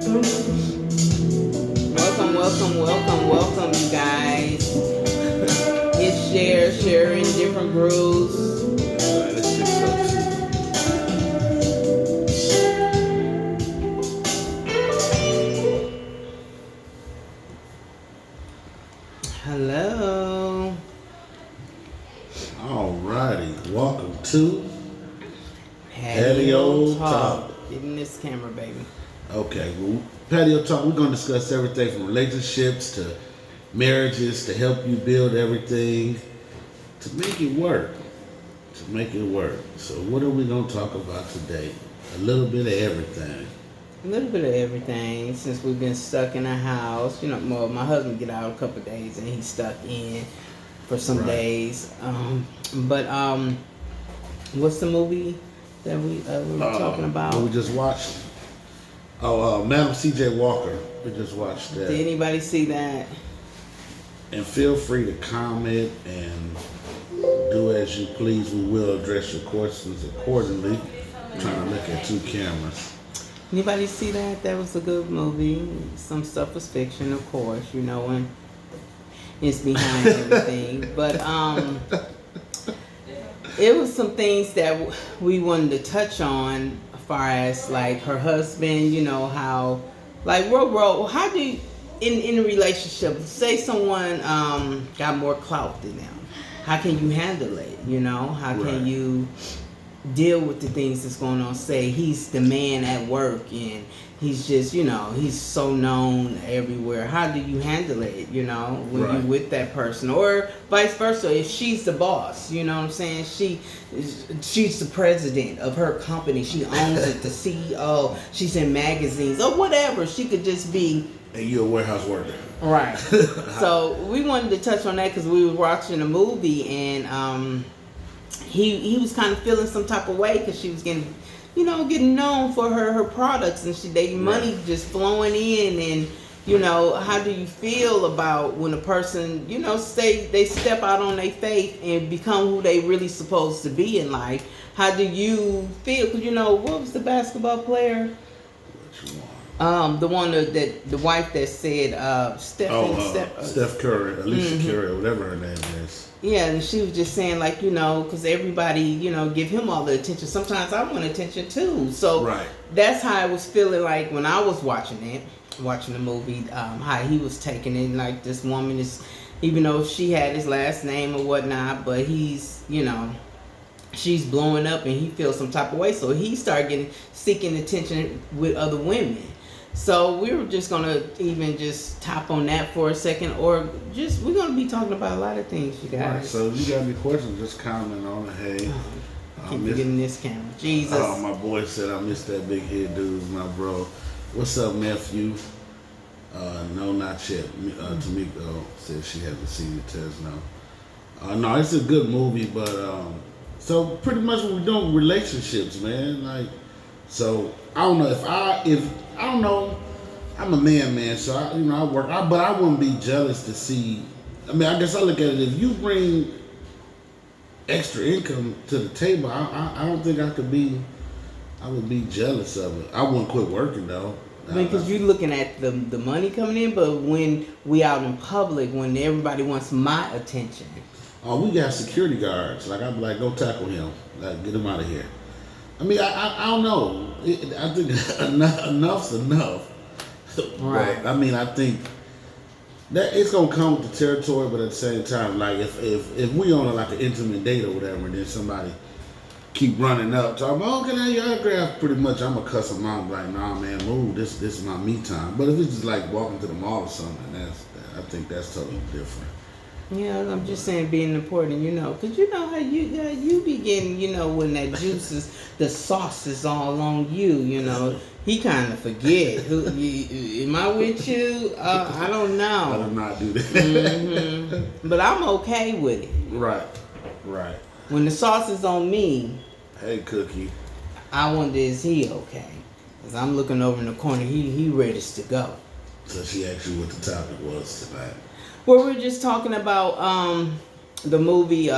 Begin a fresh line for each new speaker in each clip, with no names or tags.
Welcome, you guys. It's share in different grooves.
Let's just go
Hello.
Alrighty, welcome to
Patio
Patio Talk.
Get in this camera, baby.
Okay, well, Patio Talk, we're going to discuss everything from relationships to marriages to help you build everything to make it work. So what are we going to talk about today? A little bit of everything.
A little bit of everything since we've been stuck in a house. You know, well, my husband get out a couple of days and he's stuck in for some days. But what's the movie that we were talking about?
What we just watched? Madam C.J. Walker. We just watched that.
Did anybody see that?
And feel free to comment and do as you please. We will address your questions accordingly. I'm trying to look at two cameras.
Anybody see that? That was a good movie. Some stuff was fiction, of course, you know, and it's behind everything. But it was some things that we wanted to touch on as far as like her husband, you know, how like how do you, in a relationship, say someone got more clout than them, how can you handle it? You know, how can you deal with the things that's going on? Say he's the man at work and he's just, you know, he's so known everywhere. How do you handle it, you know, when you're with that person? Or vice versa, if she's the boss, you know what I'm saying? She's the president of her company. She owns it, the CEO. She's in magazines or whatever. She could just be.
And you're a warehouse worker.
Right. So we wanted to touch on that because we were watching a movie and he was kind of feeling some type of way because she was getting known for her products and money just flowing in. And you know, how do you feel about when a person, you know, say they step out on their faith and become who they really supposed to be in life? How do you feel? Because you know, what was the basketball player?
Which one?
The one that the wife that said
Steph Curry, Alicia Curry, or whatever her name is.
Yeah, and she was just saying, like, you know, because everybody, you know, give him all the attention. Sometimes I want attention too. So that's how I was feeling like when I was watching the movie, how he was taking it. Like, this woman is, even though she had his last name or whatnot, but he's, you know, she's blowing up and he feels some type of way. So he started seeking attention with other women. So we were just going to even just tap on that for a second, or just, we're going to be talking about a lot of things, you guys.
Right, so if you got any questions, just comment on it. Hey,
keep getting this camera. Jesus.
Oh, my boy said I missed that big head dude, my bro. What's up, nephew? No, not yet. Tamiko said she hasn't seen it. Tez no. No, it's a good movie, but so pretty much what we're doing relationships, man. Like, so I don't know if I don't know. I'm a man, so I work. But I wouldn't be jealous to see. I mean, I guess I look at it. If you bring extra income to the table, I don't think I could be. I would be jealous of it. I wouldn't quit working though.
Because you're looking at the money coming in, but when we out in public, when everybody wants my attention.
Oh, we got security guards. Like, I'd be like, go tackle him. Like, get him out of here. I mean, I don't know. I think enough's enough.
Right.
But, I mean, I think that it's gonna come with the territory, but at the same time, like if we on like an intimate date or whatever, and then somebody keep running up, talking, oh, can I have your autograph? Pretty much, I'm gonna cuss them out, and be like, nah, man, move. This is my me time. But if it's just like walking to the mall or something, I think that's totally different.
Yeah, I'm just saying being important, you know, because you know how you be getting, you know, when that juice is, the sauce is all on you, you know. He kind of forget. Am I with you? I don't know.
I do not do that.
Mm-hmm. But I'm okay with it.
Right.
When the sauce is on me.
Hey, Cookie.
I wonder, is he okay? Because I'm looking over in the corner. He ready to go.
So she asked you what the topic was tonight.
Well, we're just talking about the movie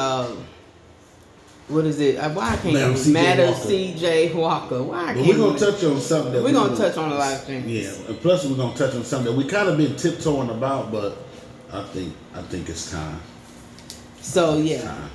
what is it? Why I can't
Madam
even
C.J.
Madam
Walker.
C.J. Walker? Why I
But
can't?
we're gonna touch on something that
we're gonna touch on a lot of things.
Yeah, and plus we're gonna touch on something that we kind of been tiptoeing about, but I think it's time.
So yeah.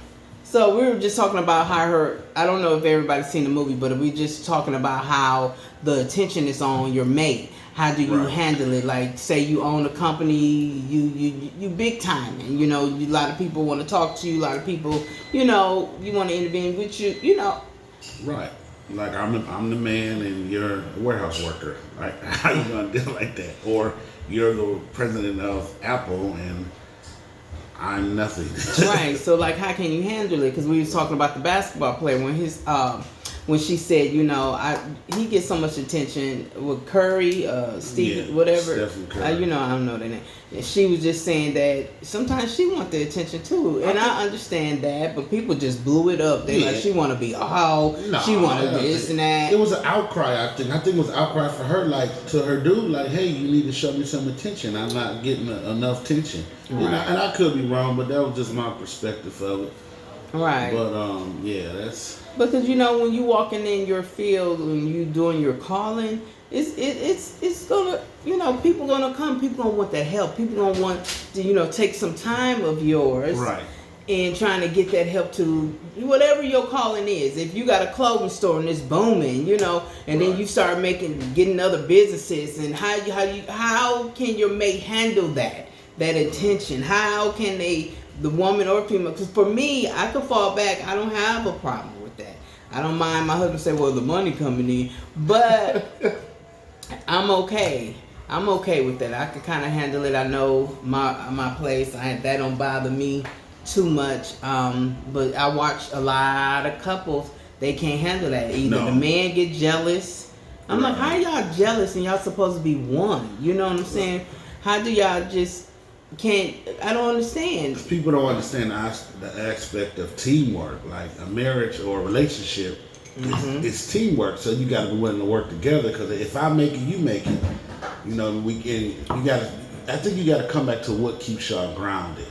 So we were just talking about how her. I don't know if everybody's seen the movie, but we just talking about how the attention is on your mate. How do you handle it? Like, say you own a company, you big time, and you know a lot of people want to talk to you. A lot of people, you want to intervene with you.
Right. Like I'm the man and you're a warehouse worker. Like how you gonna deal like that? Or you're the president of Apple and I'm nothing.
Right. So like, how can you handle it? Because we was talking about the basketball player when she said, he gets so much attention with Curry, Steve, whatever.
Stephen Curry.
I don't know the name. And she was just saying that sometimes she wants the attention too, and I understand that. But people just blew it up. They like she want to be a hoe. She wanted this and that.
It was an outcry. I think it was an outcry for her, like to her dude, like, hey, you need to show me some attention. I'm not getting enough attention. Right. And I could be wrong, but that was just my perspective of it.
Right.
But that's
because when you walking in your field and you doing your calling, it's gonna people gonna come, people gonna want that help, people gonna want to take some time of yours,
right,
and trying to get that help to whatever your calling is. If you got a clothing store and it's booming, and then you start getting other businesses, and how can your mate handle that attention? How can the woman or female? Because for me, I could fall back. I don't have a problem with that. I don't mind my husband say, well, the money coming in, but I'm okay. I'm okay with that. I can kind of handle it. I know my place. That don't bother me too much. But I watch a lot of couples. They can't handle that. Either the man get jealous. I'm like, how y'all jealous and y'all supposed to be one? You know what I'm saying? How do y'all just can't? I don't understand.
People don't understand the aspect of teamwork. Like a marriage or a relationship, it's teamwork. So you got to be willing to work together. Because if I make it, you make it. I think you got to come back to what keeps y'all grounded.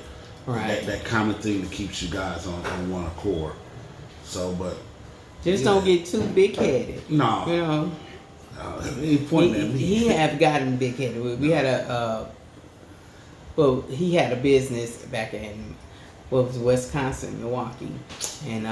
Right. That common thing that keeps you guys on one accord. So, but
just don't get too big headed.
No.
He have gotten big headed. We had he had a business back in Wisconsin, Milwaukee, and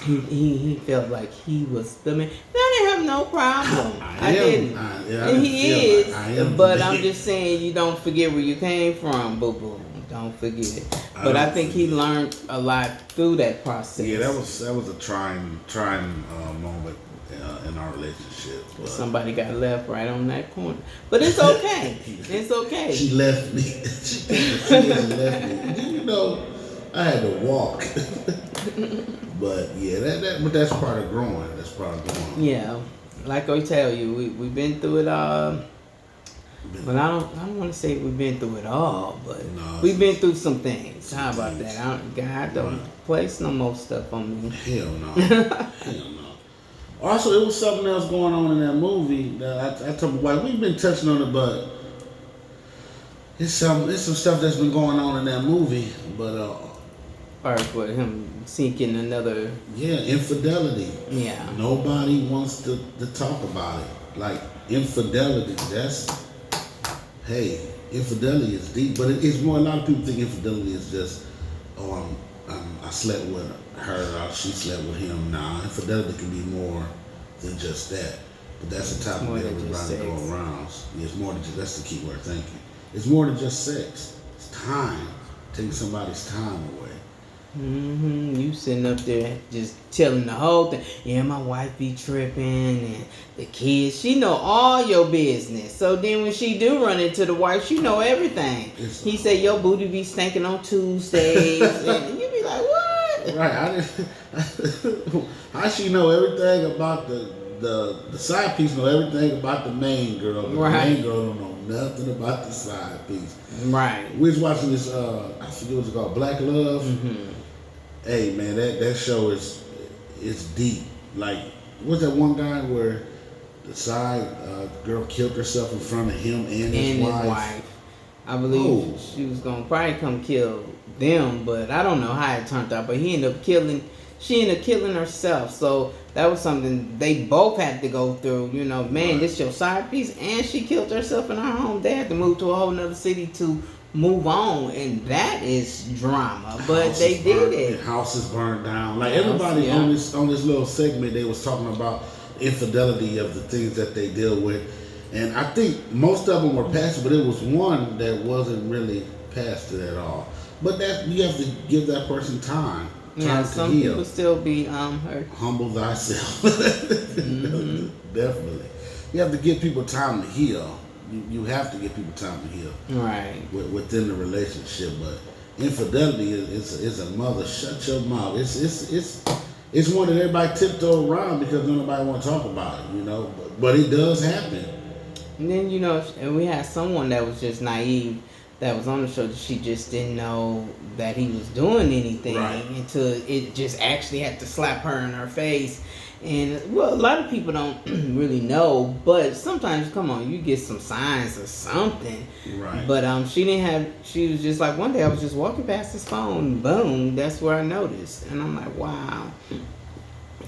he felt like he was the man. I didn't have no problem. I didn't. And he is. But I'm just saying, you don't forget where you came from, boo boo. Don't forget. But I think he learned a lot through that process.
Yeah, that was a trying moment in our relationship. But
somebody got left right on that corner, but it's okay. It's okay.
She left me. she left me. I had to walk. But yeah, but that's part of growing. That's part of growing.
Yeah, like I tell you, we've been through it all. But I don't want to say we've been through it all, but we've been through some things. How about that? God don't place no more stuff on me.
Hell no. Hell no. Also, it was something else going on in that movie that I told my wife. We've been touching on it, but it's some stuff that's been going on in that movie. But
for him seeking another.
Yeah, infidelity.
Yeah.
Nobody wants to talk about it. Like infidelity. Infidelity is deep, but it's more. A lot of people think infidelity is just, I slept with her, or she slept with him. Nah, infidelity can be more than just that. But that's the topic that everybody go around. It's more than just. That's the key word. Thank you. It's more than just sex. It's time. Taking somebody's time away.
You sitting up there just telling the whole thing. Yeah, my wife be tripping and the kids. She know all your business. So then when she do run into the wife, she know everything. He said your booty be stinking on Tuesdays, and you be like, what?
Right. How she know everything about the side piece? Know everything about the main girl. But the main girl don't know nothing about the side piece.
Right.
We was watching this. I forget what it's called. Black Love. Mm-hmm. Hey man, that show is deep. Like, what's that one guy where the side girl killed herself in front of him and his wife?
I believe she was gonna probably come kill them, but I don't know how it turned out. But he ended up killing she ended up killing herself. So that was something they both had to go through. You know, man, this your side piece, and she killed herself in her home. They had to move to a whole nother city to move on, and that is drama. But they did it.
Houses burned down. Like everybody on this little segment, they was talking about infidelity of the things that they deal with, and I think most of them were past it, but it was one that wasn't really past it at all. But that you have to give that person time to
some
heal.
people still be hurt.
Humble thyself. Definitely, you have to give people time to heal. You have to give people time to heal,
right,
within the relationship. But infidelity is a mother. Shut your mouth. It's one that everybody tiptoe around because nobody want to talk about it, you know. But it does happen.
And then, you know, and we had someone that was just naive that was on the show that she just didn't know that he was doing anything until it just actually had to slap her in her face. And, well, a lot of people don't really know, but sometimes, come on, you get some signs or something.
Right.
But she was just like, one day I was just walking past his phone, boom, that's where I noticed. And I'm like, wow.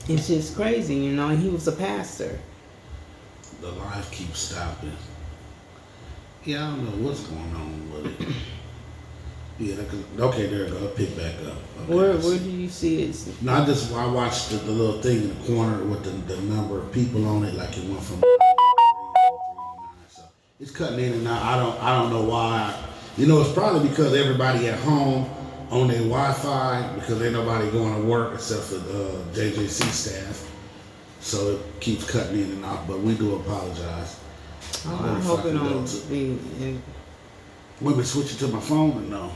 It's just crazy, you know, and he was a pastor.
The life keeps stopping. Yeah, I don't know what's going on with it. Yeah, okay, there it go. I'll pick back up. Okay,
where do you see it?
No, I watched the little thing in the corner with the number of people on it, like it went from. So it's cutting in and out. I don't know why. You know, it's probably because everybody at home on their Wi-Fi because ain't nobody going to work except for JJC staff. So it keeps cutting in and out, but we do apologize.
I'm hoping on the.
Want me to switch it to my phone or no?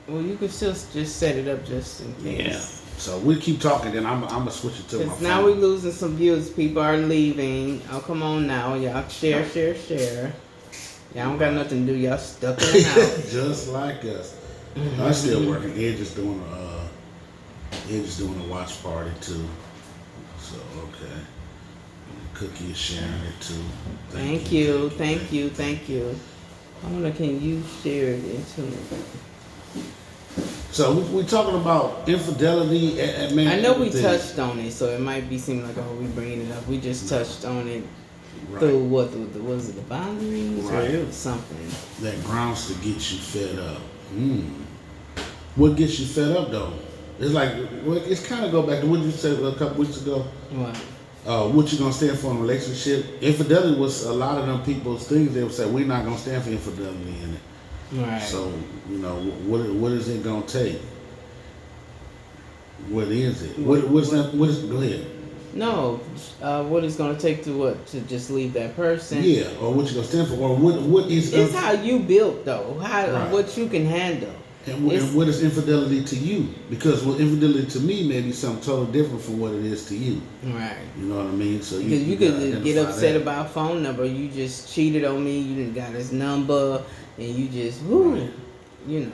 Well, you can still just set it up just in case.
Yeah. So we keep talking, then I'm gonna switch it to my phone.
Now we're losing some views. People are leaving. Oh, come on now, y'all share. Y'all don't got nothing to do. Y'all stuck in the house.
Just like us. I'm still working. Edge is doing a watch party too. So okay. Cookie is sharing it too.
Thank you. I wonder, can you share it into it?
So we're talking about infidelity.
I know we touched on it, so it might be seem like, oh, we bringing it up. We just touched on it through what was it, the boundaries or it was something
that grounds to get you fed up. What gets you fed up though? It's like it's kind of go back to what you said a couple weeks ago.
What?
What you gonna stand for in a relationship? Infidelity was a lot of them people's things. They would say we're not gonna stand for infidelity in it.
Right.
So you know what is it gonna take? What is it? What's that? Go ahead.
No, what it's gonna take to just leave that person?
Yeah, or what you gonna stand for? Or what is?
It's how you built though. What you can handle.
And what is infidelity to you? Because infidelity to me may be something totally different from what it is to you.
Right.
You know what I mean? So
you could get upset about a phone number. You just cheated on me. You didn't got his number, and you just you know.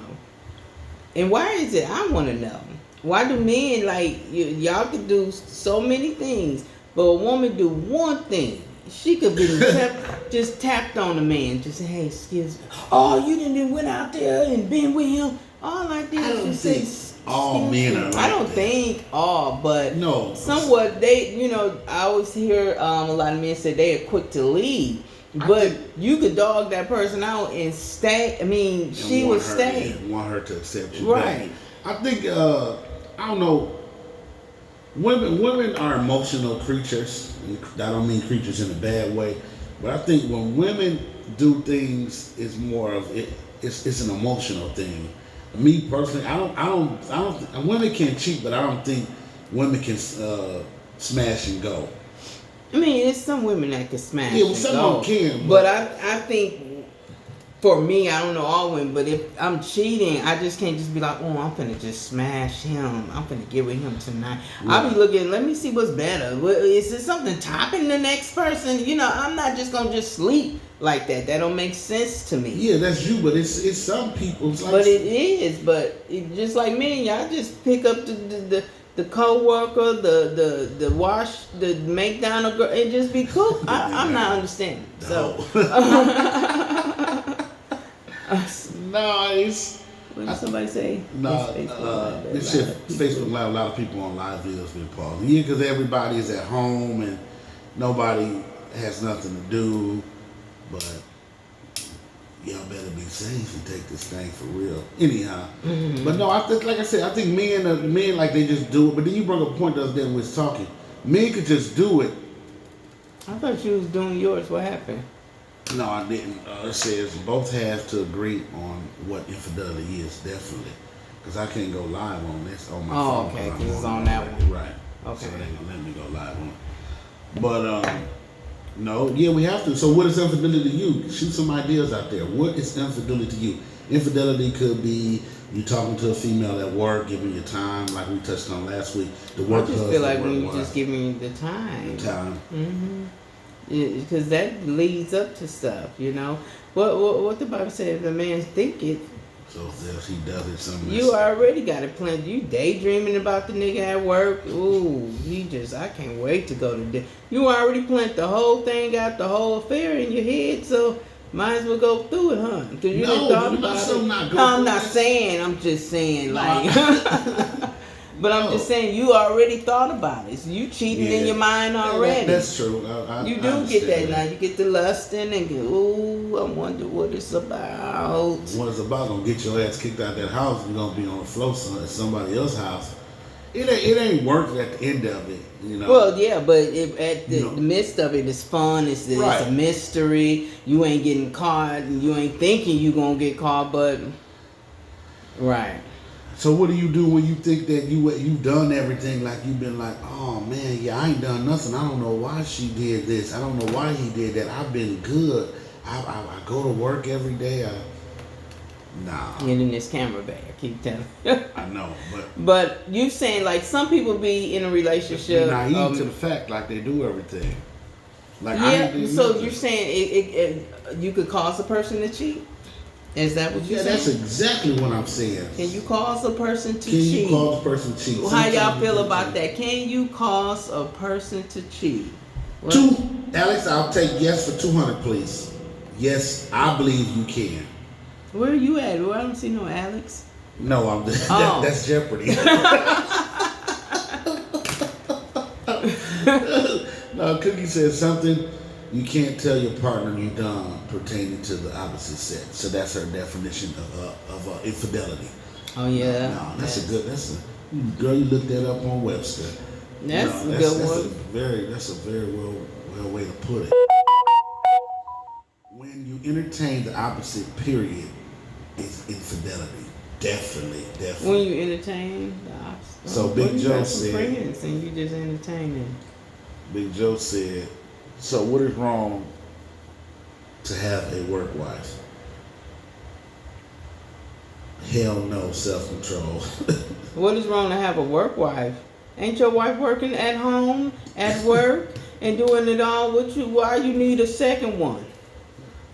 And why is it? I want to know. Why do men y'all can do so many things, but a woman do one thing? She could be just tapped on a man, just say, "Hey, excuse me. Oh, you didn't went out there and been with him." All I did is say,
all men are like
I don't
that.
think all, but
no.
Somewhat they, I always hear a lot of men say they are quick to leave, but you could dog that person out and stay. I mean, she would stay.
Want her to accept you,
right?
Back. I think I don't know. Women are emotional creatures. I don't mean creatures in a bad way, but I think when women do things, it's more of it. It's an emotional thing. Me personally, I don't. Women can cheat, but I don't think women can smash and go.
I mean, it's some women that can smash.
Yeah, well, some of them can.
But I think. For me, I don't know all women, but if I'm cheating, I just can't just be like, oh, I'm finna just smash him. I'm finna get with him tonight. Right. I'll be looking, let me see what's better. Is there something topping the next person? I'm not just gonna just sleep like that. That don't make sense to me.
Yeah, that's you, but it's some people.
But it is. But just like me, y'all just pick up the co-worker, the wash, the make down a girl, and just be cool. I'm not understanding.
No.
So.
Nice.
What did somebody say?
No,
It's Facebook Live.
it's just Facebook Live. A lot of people on live videos been paused. Yeah, because everybody is at home and nobody has nothing to do. But y'all better be safe and take this thing for real. Anyhow, but no, I think, like I said, I think men like they just do it. But then you brought up a point the other day when we was talking. Men could just do it.
I thought you was doing yours. What happened?
No, I didn't. It says both have to agree on what infidelity is, definitely. Because I can't go live on this on my phone.
Oh, okay, because it's on that one.
Right.
Okay.
So it ain't going to let me go live on it. But, no, yeah, we have to. So what is infidelity to you? Shoot some ideas out there. What is infidelity to you? Infidelity could be you talking to a female at work, giving you time, like we touched on last week. The work
I just feel like when you just give me the time. Because that leads up to stuff, you know. What the Bible says, if a man think it,
so if he does it, something.
You already got it planned. You daydreaming about the nigga at work. Ooh, I can't wait to go to dinner. You already planned the whole thing out, the whole affair in your head, so might as well go through it, huh? Because you didn't thought about it. No, I'm not saying. I'm just saying, like. But I'm just saying, you already thought about it. So you cheating in your mind already.
That's true.
You do get that now. You get the lusting and go, ooh, I wonder what it's about.
What it's about, gonna get your ass kicked out that house. You're gonna be on the floor at somebody else's house. It ain't worth it at the end of it, you know.
Well, yeah, but at the midst of it, it's fun. It's a mystery. You ain't getting caught, and you ain't thinking you gonna get caught, but right.
So what do you do when you think that you've done everything? Like you've been like, oh man, yeah, I ain't done nothing. I don't know why she did this. I don't know why he did that. I've been good. I go to work every day. Nah.
And in this camera bag, I keep telling you.
I know,
but you saying like some people be in a relationship
naive to the fact like they do everything. Like
so you're saying you could cause a person to cheat? Is that what you're saying?
That's exactly what I'm saying.
Can you cause a person to cheat?
Can you cause a person to cheat?
Well, how y'all feel about that? Can you cause a person to cheat? What?
Alex, I'll take yes for 200, please. Yes, I believe you can.
Where are you at? Well, I don't see no Alex.
No, that's Jeopardy. No, Cookie said something. You can't tell your partner you done pertaining to the opposite sex. So that's her definition of infidelity.
Oh yeah.
No, that's a good. Girl, you looked that up on Webster.
That's a good one.
That's a very well way to put it. When you entertain the opposite, period, is infidelity. Definitely.
When you entertain the opposite.
So Big Joe said.
Friends and you just entertaining.
Big Joe said. So what is wrong to have a work wife? Hell no, self-control.
What is wrong to have a work wife? Ain't your wife working at home, at work, and doing it all with you? Why you need a second one?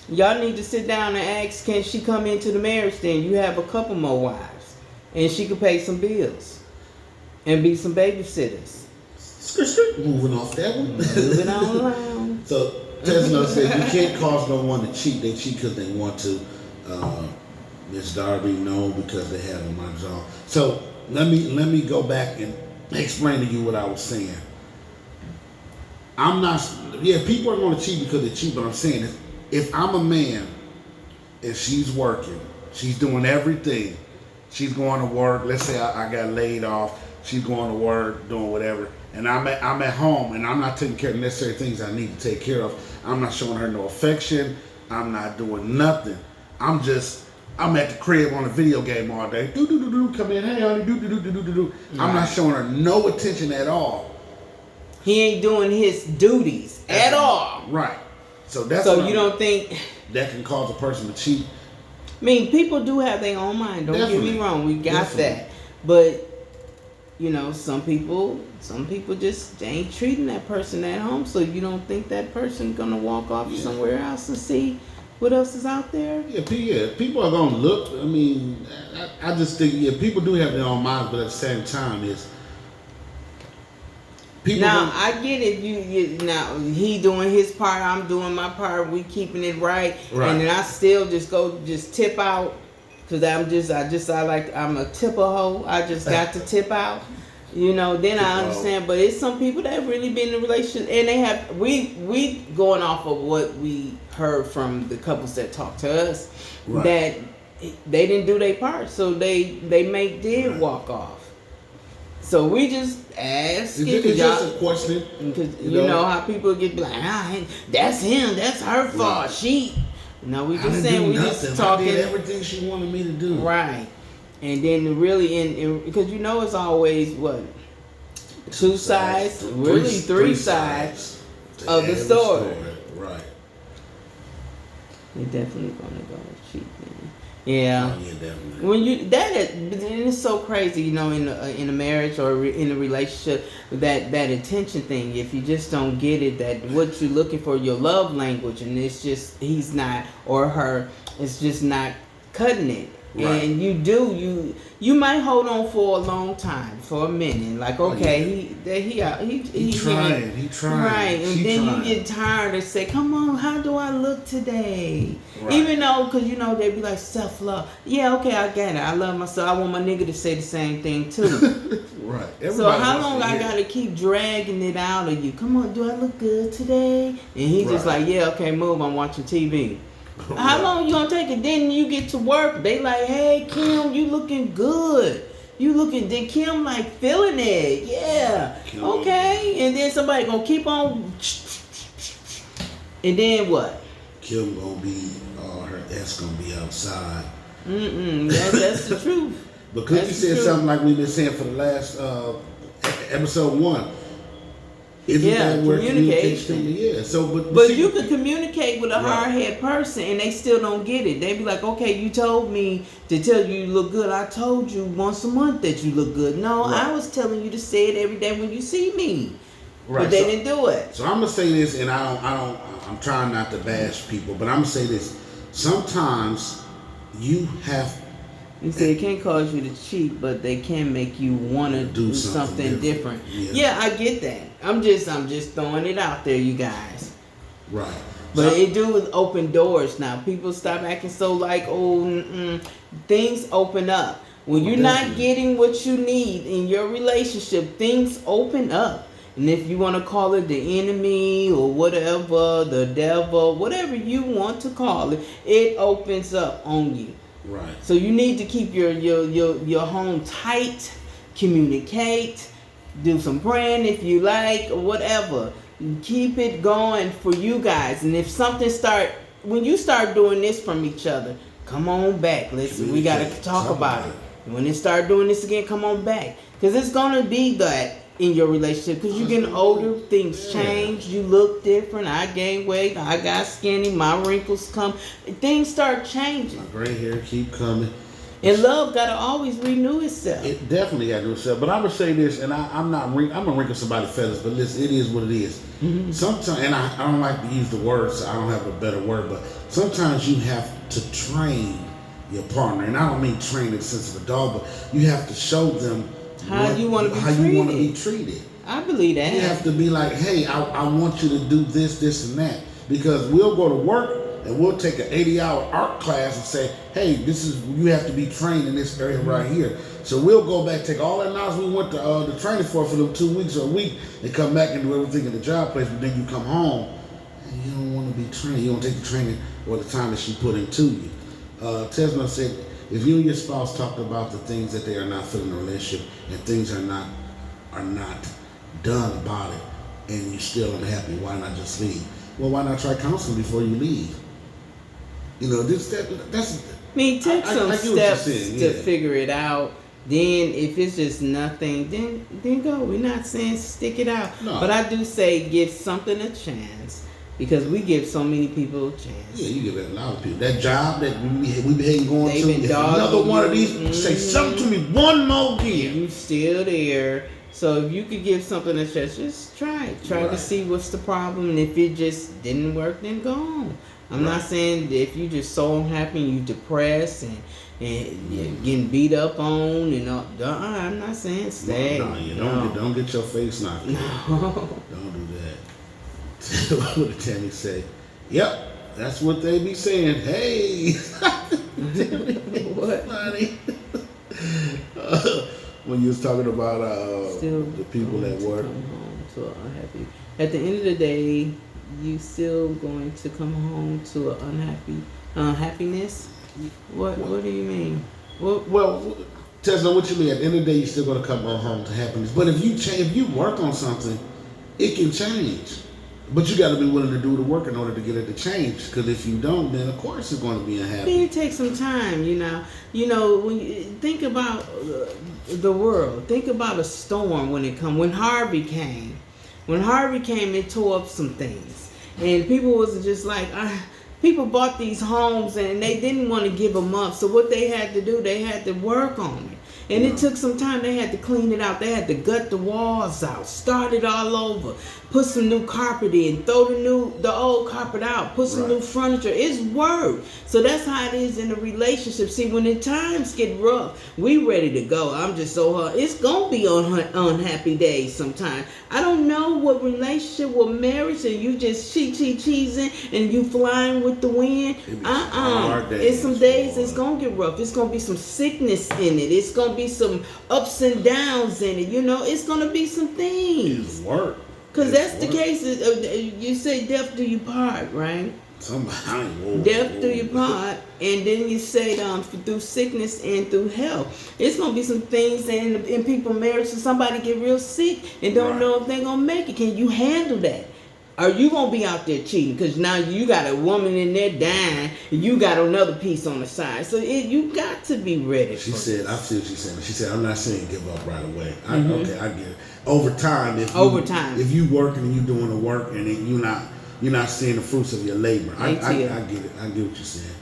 Y'all need to sit down and ask, can she come into the marriage then? You have a couple more wives. And she could pay some bills. And be some babysitters.
Moving off that one.
Moving on along.
So Tesla said you can't cause no one to cheat. They cheat because they want to. Miss Darby, no, because they have a mind on. So let me go back and explain to you what I was saying. I'm not. Yeah, people are going to cheat because they cheat, but I'm saying if I'm a man and she's working, she's doing everything. She's going to work. Let's say I got laid off. She's going to work, doing whatever. And I'm at home, and I'm not taking care of the necessary things I need to take care of. I'm not showing her no affection. I'm not doing nothing. I'm at the crib on a video game all day. Come in, hey honey, I'm not showing her no attention at all.
He ain't doing his duties at all.
Right. So that's
so you don't think
that can cause a person to cheat?
I mean, people do have their own mind. Don't get me wrong. We got that, but. You know, some people just ain't treating that person at home, so you don't think that person gonna walk off somewhere else and see what else is out there?
Yeah, people are gonna look. I mean, I just think people do have their own minds, but at the same time, people.
Now I get it. You now he doing his part, I'm doing my part. We keeping it right, and then I still just tip out. Cause I'm a tipper hoe. I just got to tip out. You know, then I understand. But it's some people that really been in a relationship, and they have we going off of what we heard from the couples that talked to us, that they didn't do their part, so they did walk off. So we just ask.
It's just a question.
Because you know how people get like, that's him, that's her fault. She. No, we just saying, we just talking.
I did everything she wanted me to do.
Right. And then really, because you know it's always what? Two sides, really three sides of the story.
Right.
You're definitely gonna go cheat, man. Yeah.
Oh, yeah, definitely.
When you it's so crazy, you know, in a marriage or in a relationship, that attention thing. If you just don't get it, that what you're looking for, your love language, and it's just he's not or her, it's just not cutting it. Right. And you might hold on for a long time, for a minute, like okay, he trying, right, and then you get tired and say, come on, how do I look today? Right. Even though, because you know they be like self-love. Yeah, okay, I get it. I love myself. I want my nigga to say the same thing too.
Right.
So how long I gotta keep dragging it out of you? Come on, do I look good today? And he just like, yeah, okay, move. I'm watching TV. How long you gonna take it? Then you get to work. They like, hey Kim, you looking good. You looking. Then Kim like feeling it. Yeah. Kim. Okay. And then somebody gonna keep on. And then what?
Kim gonna be, her ex gonna be outside.
That's the truth.
Because you said something like we've been saying for the last episode 1. Isn't that where communication? Yeah. So,
but you can communicate with a hard-headed person, and they still don't get it. They be like, "Okay, you told me to tell you look good. I told you once a month that you look good. No, I was telling you to say it every day when you see me, but they didn't do it."
So I'm gonna say this, and I'm trying not to bash people, but I'm gonna say this. Sometimes you have.
You say it can't cause you to cheat, but they can make you want to do something different. Yeah, I get that. I'm just throwing it out there, you guys.
Right.
But it do open doors now. People stop acting so like, things open up. When you're not getting what you need in your relationship, things open up. And if you want to call it the enemy or whatever, the devil, whatever you want to call it, it opens up on you.
Right.
So you need to keep your home tight, communicate, do some praying if you like, or whatever. Keep it going for you guys. And if something when you start doing this from each other, come on back. Listen, we gotta talk about it. And when they start doing this again, come on back. Because it's gonna be that in your relationship. Because you're getting older, things change, you look different. I gain weight, I got skinny, my wrinkles come. Things start changing.
My gray hair keep coming.
And love gotta always renew itself.
It definitely gotta renew itself. But I'm gonna say this, and I'm gonna wrinkle somebody's feathers, but listen, it is what it is. Mm-hmm. Sometimes, and I don't like to use the word, so I don't have a better word, but sometimes you have to train your partner, and I don't mean train in the sense of a dog, but you have to show them
how you want to
be treated.
I believe that.
You have to be like, hey, I want you to do this, and that. Because we'll go to work and we'll take an 80-hour art class and say, hey, you have to be trained in this area right here. So we'll go back, take all that knowledge we went to the training for them 2 weeks or a week, and come back and do everything in the job place. But then you come home and you don't want to be trained. You don't take the training or the time that she put into you. Tesma said, if you and your spouse talked about the things that they are not feeling in a relationship and things are not done about it, and you're still unhappy, why not just leave? Well, why not try counseling before you leave? You know, that's.
I mean, take some steps to figure it out. Then, if it's just nothing, then go. We're not saying stick it out, but I do say give something a chance. Because we give so many people a chance. Yeah,
you give a lot of people. That job that we been going to, if another one of these, say something to me one more year.
You still there. So if you could give something a chance, just try it. Try to see what's the problem. And if it just didn't work, then go on. I'm not saying if you just so unhappy and you depressed and you're getting beat up on and all. I'm not saying stay.
Don't get your face knocked. No. Don't do that. What did Tammy say? Yep, that's what they be saying. Hey.
What?
Funny. When you was talking about
Still
the people
going
that
to
work.
come home to an unhappy. At the end of the day, you still going to come home to an unhappiness. What do you mean?
Well, Tesla, what you mean? At the end of the day, you're still going to come home to happiness. But if you work on something, it can change. But you got to be willing to do the work in order to get it to change. Because if you don't, then of course it's going to be unhappy.
It takes some time, you know. You know, when you think about the world, think about a storm when it comes. When Harvey came, it tore up some things, and people was just like, people bought these homes and they didn't want to give them up. So what they had to do, they had to work on it. And it took some time. They had to clean it out. They had to gut the walls out, start it all over, put some new carpet in, throw the old carpet out, put some new furniture. It's work. So that's how it is in a relationship. See, when the times get rough, we ready to go. I'm just so hard. It's gonna be on unhappy days sometimes. I don't know what relationship or marriage, and you just cheesing and you flying with the wind. It's some days it's gonna get rough. It's gonna be some sickness in it. It's gonna be some ups and downs in it. You know, it's gonna be some things.
It's work.
Because that's the case. You say death do you part, right? Death do you part, and then you say through sickness and through health. It's gonna be some things in people's marriage. So somebody get real sick and don't know if they're gonna make it. Can you handle that? Are you gonna be out there cheating? Because now you got a woman in there dying, and you got another piece on the side. So you got to be ready.
She said, "I see what she's saying." She said, "I'm not saying give up right away." Okay, I get it. Over time, if you working and you doing the work and you're not seeing the fruits of your labor, I get it. I get what you're saying.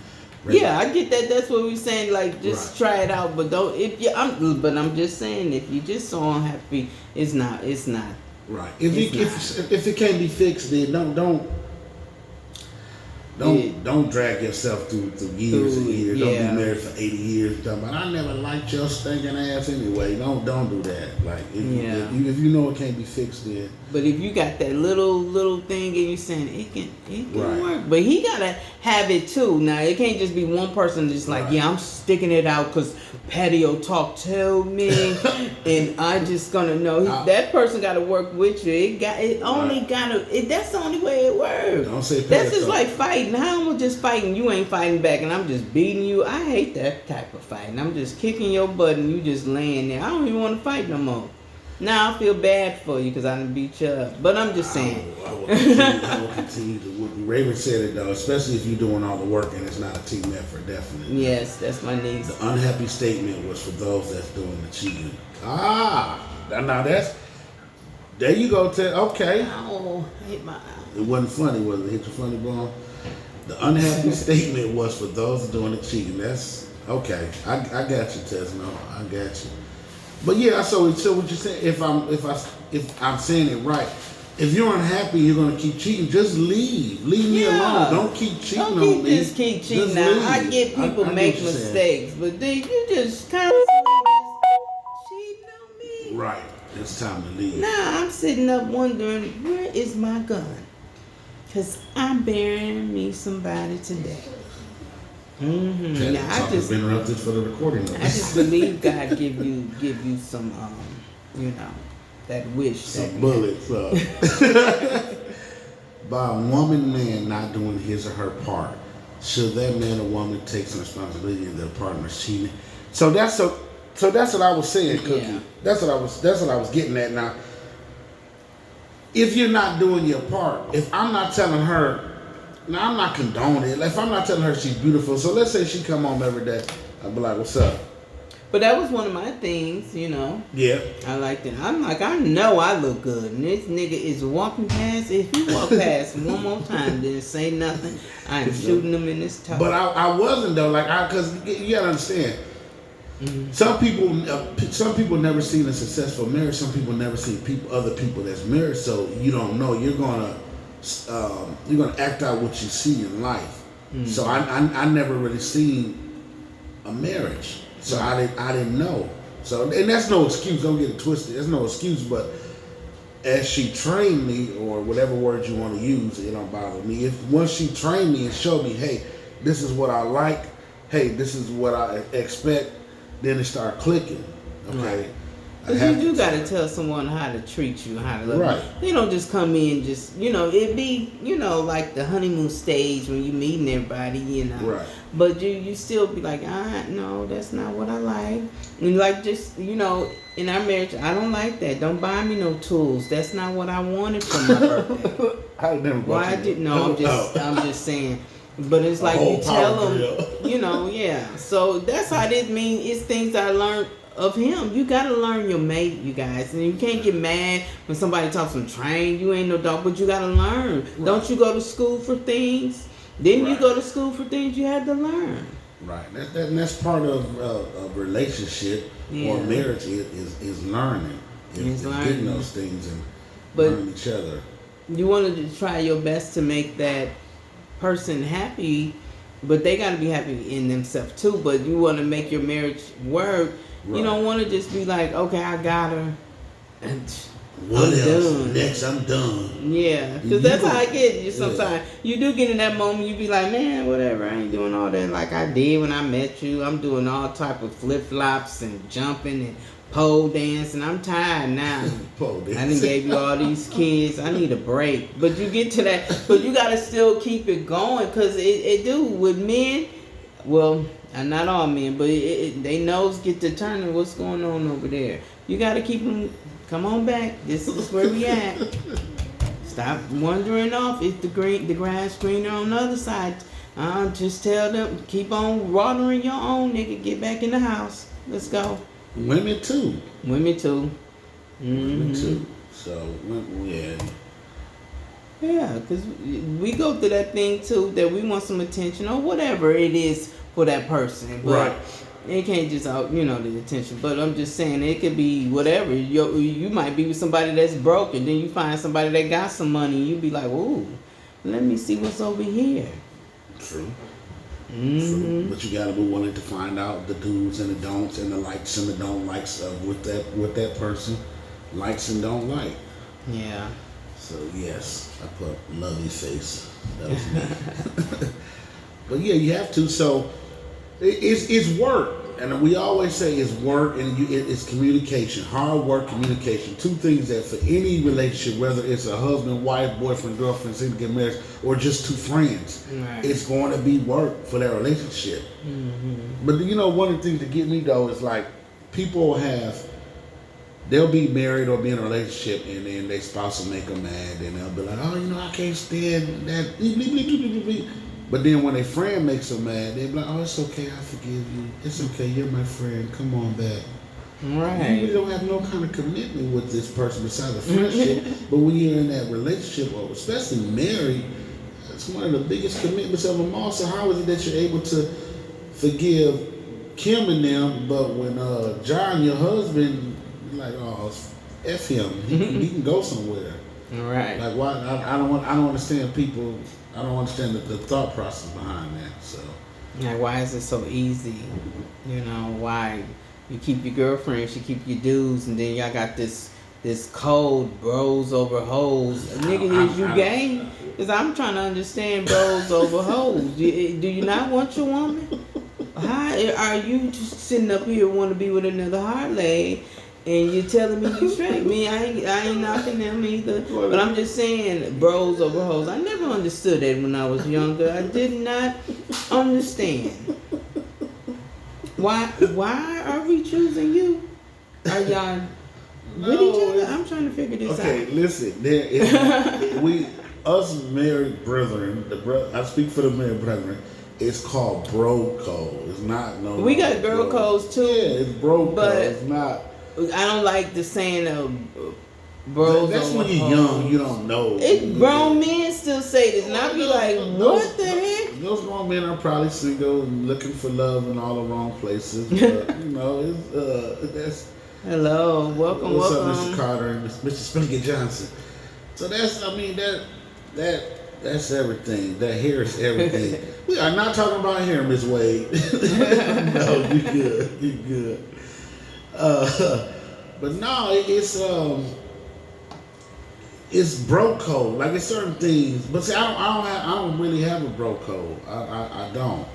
Right?
Yeah, I get that. That's what we're saying. Like, just try it out, but don't. I'm just saying, if you just so unhappy, it's not.
Right. If it can't be fixed, then don't drag yourself through years and years. Don't be married for 80 years. Talking about, I never liked your stinking ass anyway. Don't do that. Like if you know it can't be fixed, then.
But if you got that little thing and you saying it can work, but he gotta have it too. Now it can't just be one person just like I'm sticking it out because patio talk told me, and I just gonna know that person got to work with you. That's the only way it works.
Don't say
that's just like fighting. How I'm just fighting, you ain't fighting back, and I'm just beating you. I hate that type of fighting. I'm just kicking your butt and you just laying there. I don't even want to fight no more. Now I feel bad for you because I didn't beat you up. But I'm just saying.
I will continue to. Raven said it though, especially if you're doing all the work and it's not a team effort, definitely.
Yes, that's my niece.
The unhappy statement was for those that's doing the cheating. Now there you go, Ted. Okay.
Oh, I hit my eye.
It wasn't funny, was it? Hit your funny bone? The unhappy statement was for those doing the cheating. That's okay. I got you, Tesno. I got you. But yeah, so what you're saying? If I'm saying it right, if you're unhappy, you're gonna keep cheating. Just leave. Leave me alone. Don't keep cheating on me.
Just keep cheating. Now I get people make mistakes, but then you just constantly cheating on me.
Right. It's time to leave.
Now I'm sitting up wondering, where is my gun? Cause I'm burying me somebody today. Now
I just interrupted for the recording.
I just believe God give you some that wish.
Some bullets. By a man not doing his or her part, should that man or woman take some responsibility in their partner's cheating? So that's what I was saying, Cookie. Yeah. That's what I was getting at. Now, if you're not doing your part, if I'm not telling her. Now, I'm not condoning it. If I'm not telling her she's beautiful, so let's say she come home every day, I'll be like, what's up?
But that was one of my things,
Yeah.
I liked it. I'm like, I know I look good. And this nigga is walking past. If you walk past one more time, then say nothing, I am shooting him in this toe.
But I wasn't, though. Because you got to understand. Mm-hmm. Some people never seen a successful marriage. Some people never seen other people that's married. So you don't know. You're gonna act out what you see in life. Mm. So I never really seen a marriage, so I didn't know. So and that's no excuse. Don't get it twisted. There's no excuse. But as she trained me, or whatever word you want to use, it don't bother me. Once she trained me and showed me, hey, this is what I like. hey, this is what I expect, then it start clicking. Okay.
Right. Because you do got to tell someone how to treat you, how to love
Right.
you. They don't just come in just, it be, like the honeymoon stage when you meeting everybody,
Right.
But you still be like, no, that's not what I like. And like just, in our marriage, I don't like that. Don't buy me no tools. That's not what I wanted for my birthday.
I never bought
Why
you
did
no.
no? I'm just saying. But it's like
whole
you tell
power
them, yeah. So that's how it mean. It's things I learned of him. You gotta learn your mate, you guys, and you can't get mad when somebody talks some train. You ain't no dog, but you gotta learn.
Right.
Don't you go to school for things? Didn't you
Right.
go to school for things you had to learn?
Right. That's part of a relationship
Yeah.
or marriage is learning. Is
learning.
getting those things and
But-
learning each other.
You wanted to try your best to make that person happy, but they got to be happy in themselves too. But you want to make your marriage work.
Right.
You don't want to just be like, okay, I got her, and
What
I'm
else?
done.
Next, I'm done.
Yeah, because that's how I get you sometimes. You do get in that moment, you be like, man, whatever, I ain't doing all that like I did when I met you. I'm doing all type of flip-flops and jumping and pole dancing. I'm tired now.
Pole
I done
dancing.
gave you all these kids. I need a break. But you get to that, but you got to still keep it going because it do with men. Well, and not all men, but they nose get to turning what's going on over there. You got to keep them. Come on back. This is where we at. Stop wandering off. If the grass greener on the other side. Just tell them keep on watering your own, nigga. Get back in the house. Let's go.
Women too.
Women too.
Women too. So yeah.
Yeah, because we go through that thing too that we want some attention or whatever it is for that person. But
Right.
it can't just out, the attention. But I'm just saying it could be whatever. You might be with somebody that's broke, and then you find somebody that got some money, and you be like, "Ooh, let me see what's over here."
True.
Mm-hmm.
True. But you gotta be willing to find out the do's and the don'ts and the likes and the don't likes of what that person likes and don't like.
Yeah.
So yes, I put lovey face. That was me. But yeah, you have to. So it's work, and we always say it's work, and it's communication, hard work, communication. Two things that for any relationship, whether it's a husband, wife, boyfriend, girlfriend, seeking to get married, or just two friends,
Right.
it's going to be work for that relationship.
Mm-hmm.
But one of the things that get me though is like people they'll be married or be in a relationship, and then their spouse will make them mad, and they'll be like, oh, I can't stand that. But then when a friend makes them mad, they'll be like, oh, it's okay, I forgive you. It's okay, you're my friend. Come on back. You really
Right.
don't have no kind of commitment with this person besides a friendship. But when you're in that relationship, or especially married, it's one of the biggest commitments of them all. So how is it that you're able to forgive Kim and them, but when John, your husband, you're like, oh, F him. He can go somewhere.
Right.
Like why? I don't understand people. I don't understand the thought process behind that. So
Like, why is it so easy? Why you keep your girlfriend, she keep your dudes, and then y'all got this cold bros over hoes. Nigga, is you gay? Because I'm trying to understand bros over hoes. Do you not want your woman? How are you just sitting up here want to be with another hard leg? And you're telling me you straight. Me, I ain't knocking them either. But I'm just saying, bros over hoes. I never understood that when I was younger. I did not understand. Why are we choosing you? Are y'all with each other? I'm trying to figure this
okay,
out.
listen. Us married brethren. I speak for the married brethren. It's called bro code. It's not no.
We got girl
bro.
codes too.
Yeah, it's bro
but
code. It's not.
I don't like the saying of bros.
That's
over
when you're
hoes.
young. You don't know.
Grown men still say this, and I be like, what the heck?
Those grown men are probably single and looking for love in all the wrong places. But, it's that's.
Hello, welcome.
What's up, Mr. Carter and Mr. Spinky Johnson? So that's everything. That hair is everything. We are not talking about hair, Miss Wade. No, you good. You good. But no, it's bro code. Like it's certain things. But see, I don't really have a bro code. I don't.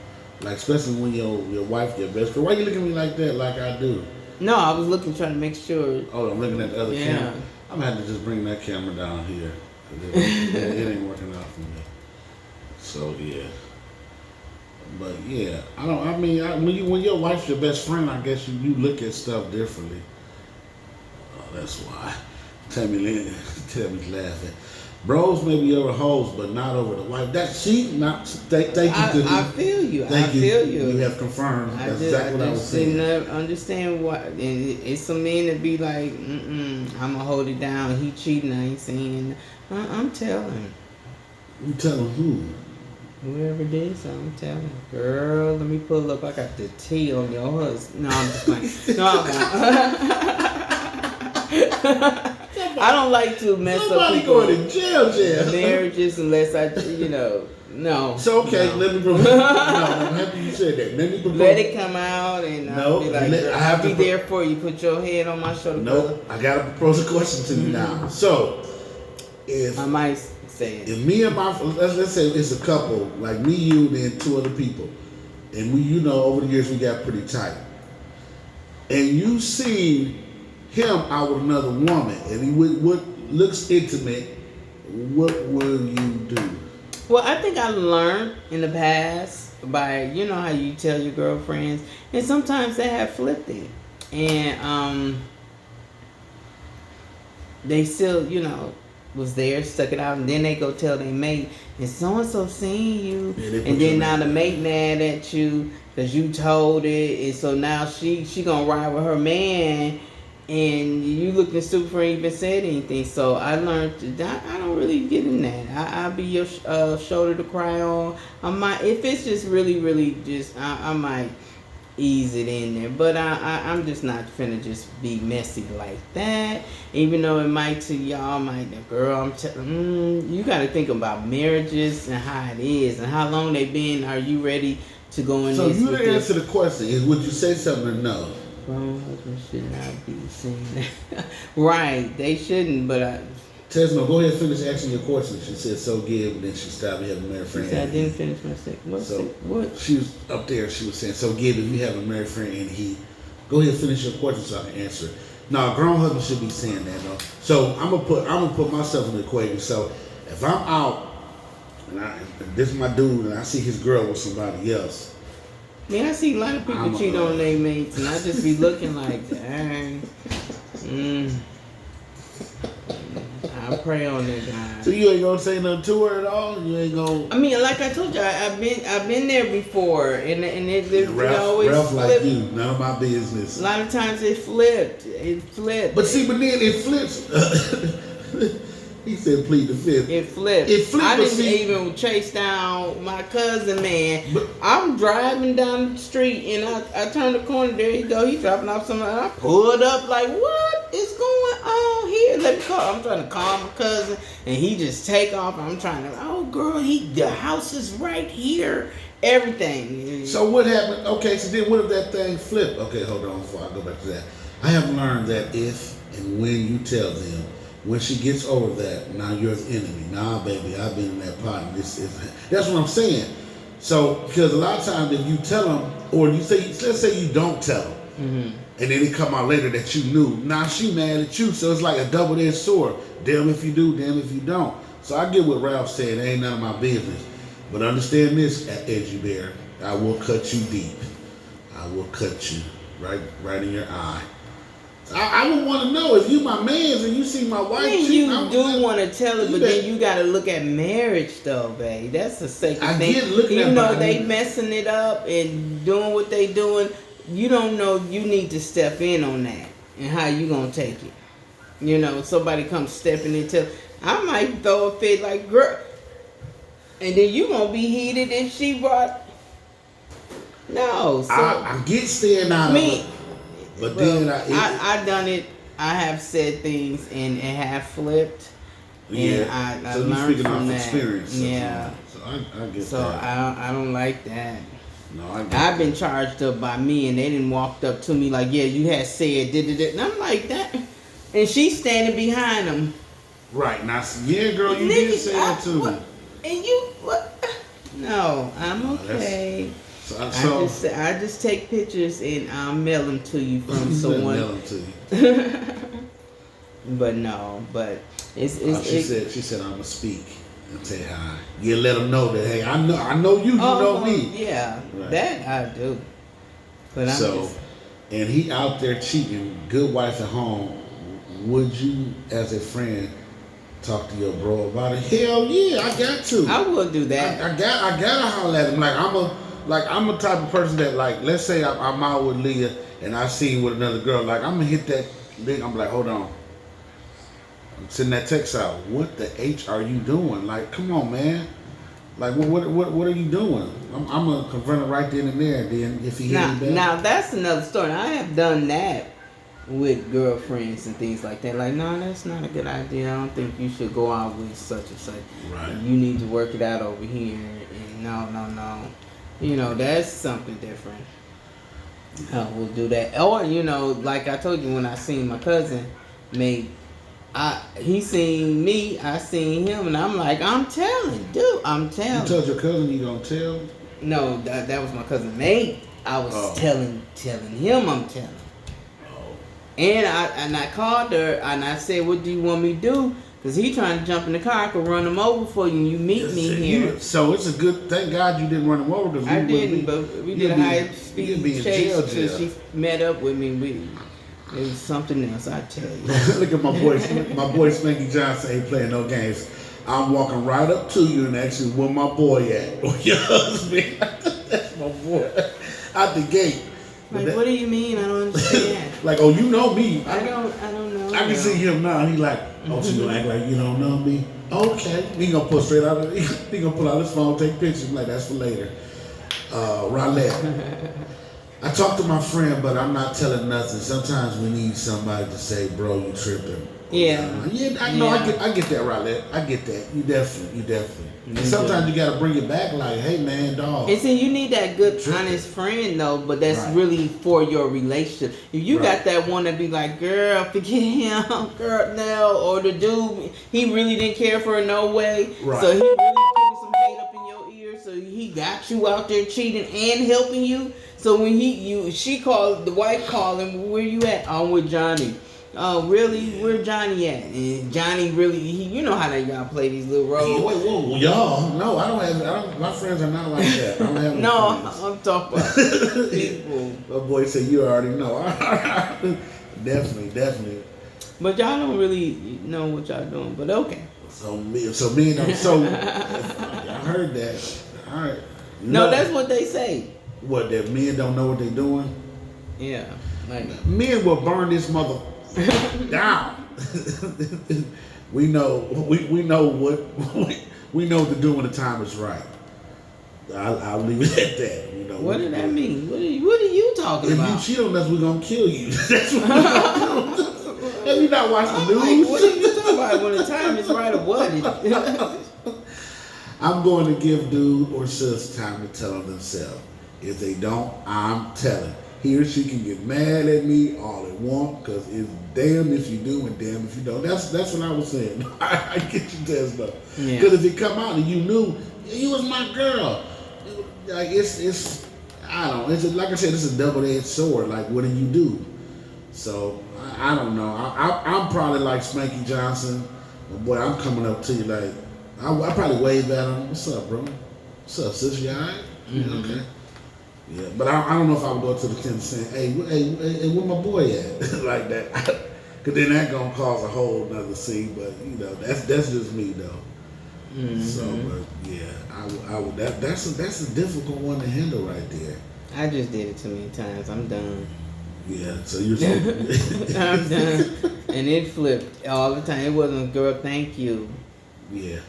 Like especially when your wife, your best friend. Why you looking at me like that? Like I do.
No, I was looking, trying to make sure.
Oh, I'm looking at the other camera. I'm gonna have to just bring that camera down here. It ain't working out for me. So yeah. But yeah, when your wife's your best friend, I guess you look at stuff differently. Oh, that's why. Tell me laughing. Bros may be over hoes, but not over the wife. That's cheating. Not thank you.
I feel you.
Thank
I feel you.
You have confirmed. That's exactly what I was saying.
Never understand why. And it's some men that be like, I'm gonna hold it down. He cheating. I ain't saying. I'm telling.
You telling who?
Whoever it is, I'm telling. Girl, let me pull up. I got the tea on your husband. No, I'm just playing. No, I'm not. I don't like to mess up people
going to jail.
marriages unless no.
So okay,
no.
let me propose. No, I'm happy you said that. Let me propose.
Let it come out and I'll be like, I'll be there for you. Put your head on my shoulder.
Nope, I gotta propose a question to you now. So, if
I might say it.
If me and my let's say it's a couple like me, you, and then two other people, and we over the years we got pretty tight, and you see him out with another woman, and he looks intimate, what will you do?
Well, I think I learned in the past by how you tell your girlfriends, and sometimes they have flipped it, and they still was there, stuck it out, and then they go tell their mate, and so seen you, and then now the mate mad at you because you told it, and so now she gonna ride with her man. And you looking stupid for even said anything. So I learned I don't really get in that. I'll be your shoulder to cry on. I might, if it's just really, really just, I might ease it in there. But I'm just not finna just be messy like that. Even though it might to y'all, girl, you got to think about marriages and how it is and how long they been. Are you ready to go in?
So you to answer the question is, would you say something or no?
Grown husbands should not be saying that. Right, they shouldn't, but
Tesma, go ahead and finish asking your question. She said so good, but then she stopped. You have a married friend.
She said I didn't finish my second. What?
She was up there. She was saying so good, if you have a married friend and he, go ahead and finish your question so I can answer it. No, grown husband should be saying that though. So I'm gonna put myself in the equation. So if I'm out and this is my dude and I see his girl with somebody else.
Man, I see a lot of people cheat on their mates, and I just be looking like, dang. I pray on that guy.
So you ain't gonna say nothing to her at all? You ain't gonna.
I mean, like I told you, I've been there before, and it always
Ralph
flipped.
like you, none of my business.
A lot of times it flipped.
But then it flips. He said plead the fifth.
It flipped. I didn't even chase down my cousin, man. I'm driving down the street and I turn the corner, there you go. He's dropping off something. I pulled up like, what is going on here? Let me call. I'm trying to call my cousin and he just take off. I'm trying to, oh girl, the house is right here. Everything.
So what happened? Okay, so then what if that thing flipped? Okay, hold on before I go back to that. I have learned that if and when you tell them, when she gets over that, now you're the enemy. Nah, baby, I've been in that pot. That's what I'm saying. So, because a lot of times if you tell them, or let's say you don't tell them, and then it come out later that you knew, now she mad at you. So it's like a double-edged sword. Damn if you do, damn if you don't. So I get what Ralph said. It ain't none of my business. But understand this, Edgy Bear. I will cut you deep. I will cut you right in your eye. I would want to know if you my man and you see my wife cheating.
You do want to tell it, but then you got to look at marriage, though, babe. That's a sacred thing. Even though they messing it up and doing what they doing, you don't know. You need to step in on that and how you gonna take it. Somebody comes stepping into. I might throw a fit like girl, and then you gonna be heated if she brought. No, so
I get staying out of it. But then
I done it. I have said things and it have flipped.
Yeah.
And I
so
learned
speaking
from
off
that.
experience.
Yeah.
So I get
so
that.
I don't like that.
No, I've
been charged up by me and they didn't walked up to me like, yeah, you had said did. And I'm like that. And she's standing behind them.
Right. Now, yeah, girl, you did say that to me.
And you what? No, I'm okay. I just take pictures and I'll mail them to you from someone.
Mail them to you.
But no, but it's
she said I'ma speak and say hi. You let them know that, hey, I know you, you know me.
Yeah,
right.
That I do. But
and he out there cheating, good wife at home. Would you, as a friend, talk to your bro about it? Hell yeah, I got to.
I will do that.
I gotta holler at him. I'm a type of person that, like, let's say I'm out with Leah and I see with another girl, like, I'm gonna hit that link. I'm like, hold on. I'm sending that text out. What the H are you doing? Like, come on, man. Like, what are you doing? I'm gonna confront it right then and there. And then if he hit me back.
Now that's another story. I have done that with girlfriends and things like that. Like, no, that's not a good idea. I don't think you should go out with such and such.
Right.
You need to work it out over here. And no. You know, that's something different. We'll do that. Or, you know, like I told you when I seen my cousin, he seen me, I seen him, and I'm like, I'm telling. You
told your cousin you gonna tell?
No, that was my cousin Nate. I was telling him I'm telling.
Oh.
And I called her and I said, what do you want me to do? Because he trying to jump in the car. I could run him over for you and you meet me here.
So it's a good, thank God you didn't run him over.
I didn't, but we did a high speed chase until she met up with me. It was something else, I tell you.
Look at my boy Spanky Johnson ain't playing no games. I'm walking right up to you and asking where my boy at. Or your husband. That's my boy. Out the gate.
Like, what do you mean? I don't understand.
Like, oh, you know me.
I don't know.
I can see him now. He like, oh, so you gonna act like you don't know me? Okay. He gonna pull straight out. He gonna pull out his phone, take pictures. I'm like, that's for later. Rowlett. I talked to my friend, but I'm not telling nothing. Sometimes we need somebody to say, bro, you tripping.
Yeah.
I get that, Rowlett. I get that. You definitely. And sometimes you gotta bring it back, like, hey man, dog.
And see, you need that good, honest friend though, but that's really for your relationship. If you got that one that be like, girl, forget him, girl, now, or the dude, he really didn't care for her no way, so he really putting some hate up in your ear, so he got you out there cheating and helping you. So when the wife called him, where you at? I'm with Johnny. Oh, really? Where Johnny at? And Johnny really, you know how y'all play these little roles.
Wait, whoa, y'all? No, I don't. My friends are not like that. I don't have
no
friends.
I'm talking about people.
My boy said you already know. Definitely.
But y'all don't really know what y'all doing. But okay.
So me and I heard that. All right.
No, that's what they say.
What, that men don't know what they're doing?
Yeah. Like,
men will burn this mother down. we know what we know to do when the time is right. I'll leave it at that. You know,
what did that mean? What are you talking about?
If you cheat on us, we're gonna kill you. That's what we're gonna do. Have you not watched the news?
Like, what are you talking about? When the time is right, or what?
I'm going to give dude or sis time to tell on themselves. If they don't, I'm telling. He or she can get mad at me all they want, because it's damn if you do and damn if you don't. That's what I was saying. I get your test though. Because if it come out and you knew, you was my girl. Like it's I don't know. It's like I said, it's a double-edged sword. Like, what do you do? So I don't know. I'm probably like Spanky Johnson. Boy, I'm coming up to you like I probably wave at him. What's up, bro? What's up, sis? You all right?
Mm-hmm.
Okay. Yeah, but I don't know if I would go to the extent of saying, hey, where my boy at? Like that. Because then that going to cause a whole nother scene. But, you know, that's just me, though. Mm-hmm. So, but, yeah, I would that's a difficult one to handle right there.
I just did it too many times. I'm done.
Yeah, so you're
I'm done. And it flipped all the time. It wasn't, girl, thank you.
Yeah.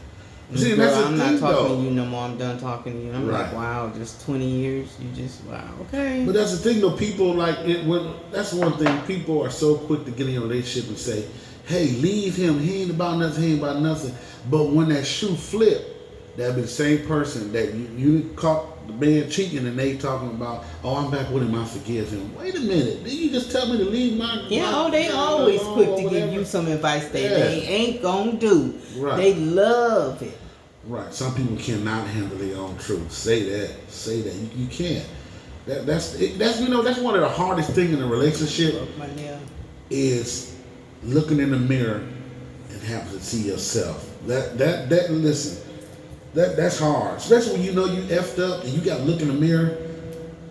See, girl, I'm not talking to you no more. I'm done talking to you. I'm like, wow, just 20 years. You just, wow, okay.
But that's the thing, though. People like it. That's one thing. People are so quick to get in a relationship and say, "Hey, leave him. He ain't about nothing. He ain't about nothing." But when that shoe flip, that'd be the same person that you caught the man cheating, and they talking about, "Oh, I'm back with him. I forgive him." Wait a minute. Did you just tell me to leave my?
Yeah. They always quick to give you some advice they ain't gonna do.
Right.
They love it.
Right. Some people cannot handle their own truth. Say that. Say that. You can't. That's that's one of the hardest things in a relationship
Broke my nail.
is looking in the mirror and having to see yourself. That's hard. Especially when you know you effed up and you got to look in the mirror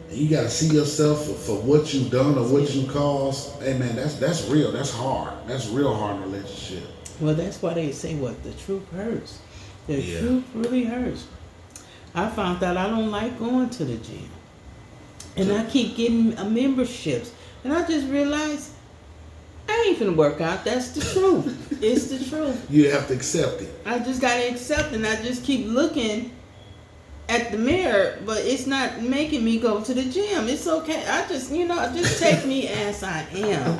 and you got to see yourself for what you've done or what you caused. Hey man, that's real. That's hard. That's real hard in a relationship.
Well, that's why they say what the truth hurts. The truth really hurts. I found out I don't like going to the gym. And I keep getting memberships. And I just realized I ain't finna work out. That's the truth. It's the truth.
You have to accept it.
I just gotta accept it. And I just keep looking at the mirror, but it's not making me go to the gym. It's okay. I just, just take me as I am.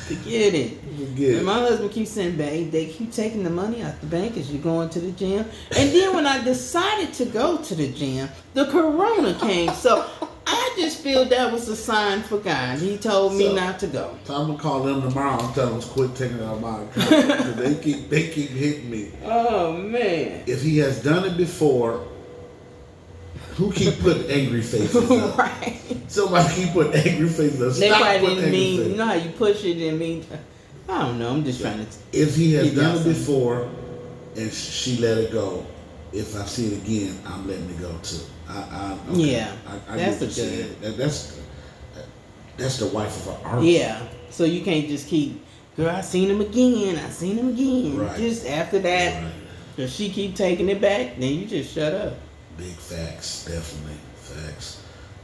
Forget it. And my husband keeps saying, babe, they keep taking the money out the bank as you're going to the gym. And then when I decided to go to the gym, the corona came. So I just feel that was a sign for God. He told me not to go.
So I'm gonna call them tomorrow and tell them to quit taking it out of my account. Because they keep hitting me.
Oh man.
If he has done it before, who keep putting angry faces up?
Right.
Somebody keep putting angry faces up.
They
Stop
probably
putting
didn't
angry
mean,
faces.
you know how you push it and mean, I don't know, I'm just trying to.
If he has
give y'all
done it
something.
before and she let it go, if I see it again, I'm letting it go too. Okay.
Yeah,
I
that's
get
a
what you're
good.
saying. That's the wife of an artist.
Yeah, so you can't just keep, girl, I seen him again.
Right.
Just after that,
Right.
if she keep taking it back, then you just shut up.
Big facts, definitely facts.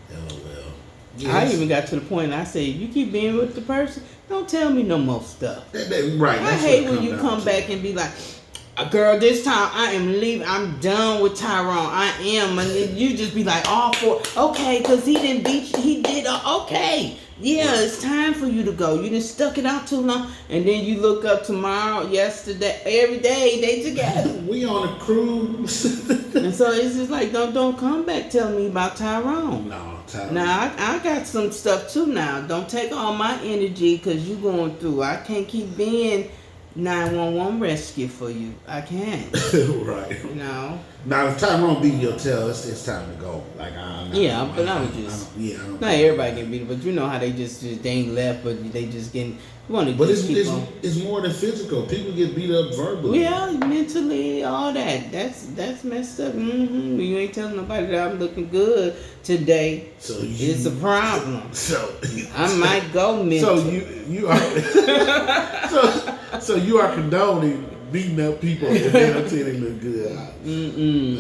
LOL.
I even got to the point I said, you keep being with the person, don't tell me no more stuff.
Right.
I
That's
hate
what it
when you
down
come
to.
back and be like, girl, this time I am leaving. I'm done with Tyrone. I am. And then you just be like, all for, okay, because he didn't beat you. He did, okay. Yeah, it's time for you to go. You just stuck it out too long. And then you look up tomorrow, yesterday, every day, they together.
We on a cruise.
And so it's just like, don't come back telling me about Tyrone.
No, Tyrone.
Now, I got some stuff too now. Don't take all my energy because you going through. I can't keep being 911 rescue for you. I can't.
Right.
You know?
Now, if Tyrone beat your tail, it's time to go. Like,
Yeah, but I was just. Not everybody can beat it, but you know how they just they ain't left, but they just getting. Want to
But
just keep on.
it's more than physical. People get beat up verbally.
Yeah, mentally, all that. That's messed up. Mm-hmm. You ain't telling nobody that I'm looking good today.
So
It's a problem.
So
I might go mental.
So you are so you are condoning beating up people if they don't tell they look good. Let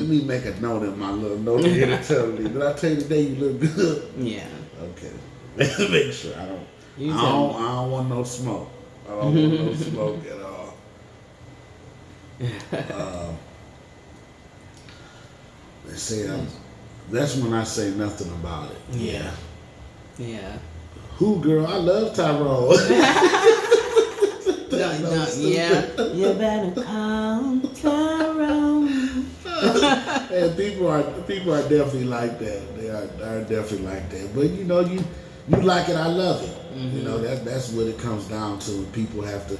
me make a note in my little note here to tell you. Did I tell you today you look good?
Yeah.
Okay. Make sure I don't.
You
I don't want no smoke. I don't want no smoke at all. They say that's when I say nothing about it.
Yeah. Yeah.
Who, girl? I love Tyrone.
Yeah. You better come, Tyrone.
And people are definitely like that. They are definitely like that. But you like it, I love it.
Mm-hmm.
You know, that's what it comes down to. People have to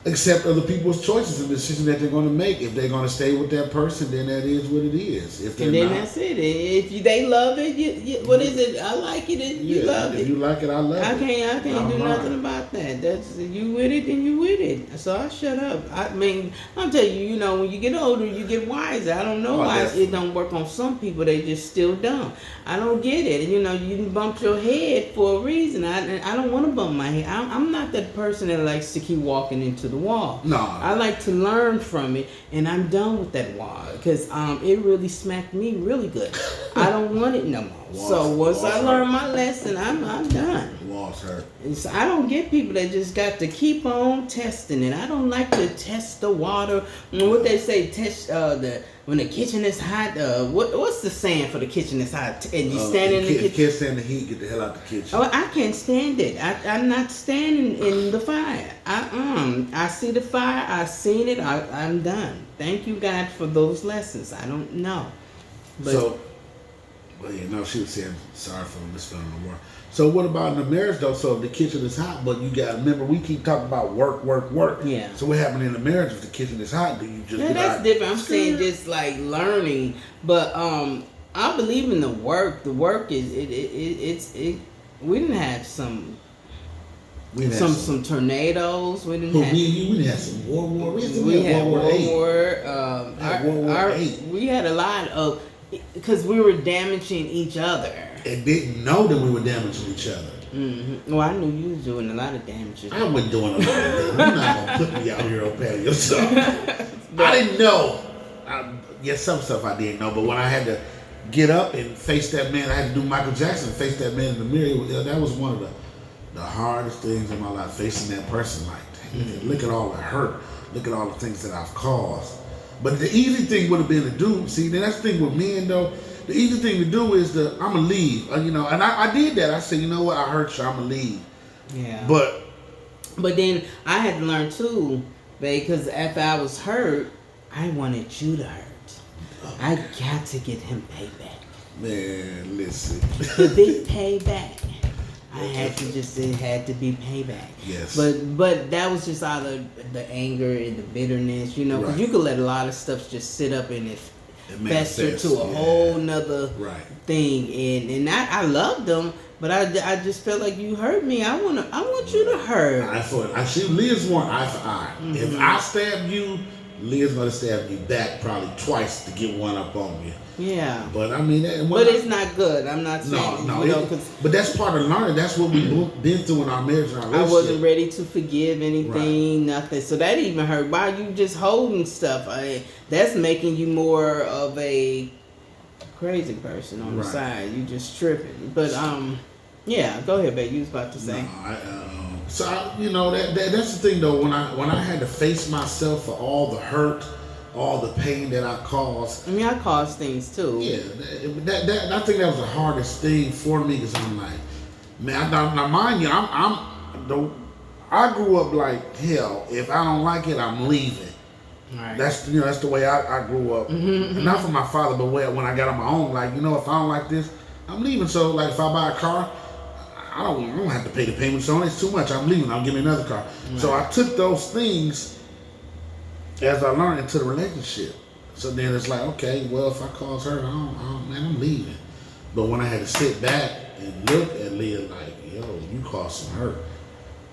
accept other people's choices and decisions that they're going to make. If they're going to stay with that person, then that is what it is. If they're
And then
not,
that's it. If they love it, what is it? I like it. And you love
if
it.
you like it, I love it.
I can't
I'm
do nothing about that. That's you with it, then you with it. So I shut up. I mean, I'm telling you, when you get older, you get wiser. I don't know why it don't work on some people. They just still dumb. I don't get it. You bumped your head for a reason. I don't want to bump my head. I'm not that person that likes to keep walking into the wall.
No.
I like to learn from it, and I'm done with that wall because it really smacked me really good. I don't want it no more. So once I learn my lesson, I'm done.
Walls hurt.
And so I don't get people that just got to keep on testing it. I don't like to test the water. What they say, test when the kitchen is hot. What's the saying for the kitchen is hot? And you stand in the kitchen.
Can't stand the heat. Get the hell out the kitchen.
Oh, I can't stand it. I'm not standing in the fire. I see the fire. I seen it. I'm done. Thank you, God, for those lessons. I don't know. But,
So, But yeah, no, she was saying sorry for misspelling the word. So what about in the marriage though? So if the kitchen is hot, but you got to remember we keep talking about work, work, work.
Yeah.
So what happened in the marriage if the kitchen is hot? Do you just
Yeah, that's different. I'm saying just like learning, but I believe in the work. The work is it. We didn't have some tornadoes. We didn't have.
We didn't have some World War.
We had World War.
World War VIII.
We had a lot of because we were damaging each other.
And didn't know that we were damaging each other.
Mm-hmm. Well, I knew you was doing a lot of damage.
I wasn't doing a lot of damage. You're not gonna put me out here on patio stuff. I didn't know. Some stuff I didn't know, but when I had to get up and face that man, I had to do Michael Jackson, face that man in the mirror. That was one of the hardest things in my life, facing that person. Like, look at all the hurt. Look at all the things that I've caused. But the easy thing would have been to do. See, that's the thing with men though. The easy thing to do is I'm gonna leave. And I did that. I said, you know what? I hurt you. I'm gonna leave.
Yeah.
But
then I had to learn too, babe, because after I was hurt, I wanted you to hurt. I got to get him payback.
Man, listen.
The big payback. It had to be payback.
Yes.
But that was just out of the anger and the bitterness, because
right.
You could let a lot of stuff just sit up and it fester to a whole nother thing. And I loved them, but I just felt like you hurt me. I want you to hurt.
Leah's more eye for eye. Mm-hmm. If I stab you, Leah's gonna stab you back probably twice to get one up on you.
Yeah.
But I mean,
it's not good. I'm not saying
but that's part of learning. That's what we've been through in our marriage and our relationship.
I wasn't ready to forgive anything, nothing. So that even hurt. Why you just holding stuff? That's making you more of a crazy person on the side. You just tripping. But yeah. Go ahead, babe. You was about to say.
No, that's the thing though. When I had to face myself for all the hurt, all the pain that I caused.
I mean, I caused things too.
Yeah, I think that was the hardest thing for me because I'm like, man, now mind you, I grew up like hell. If I don't like it, I'm leaving.
Right.
That's the way I grew up. Mm-hmm. Not from my father, but when I got on my own, like, if I don't like this, I'm leaving. So like, if I buy a car, I don't have to pay the payments on it. It's too much. I'm leaving. I'll give me another car. Right. So I took those things as I learned into the relationship. So then it's like, okay, well, if I cause hurt, I'm leaving. But when I had to sit back and look at Leah like, yo, you caused some hurt,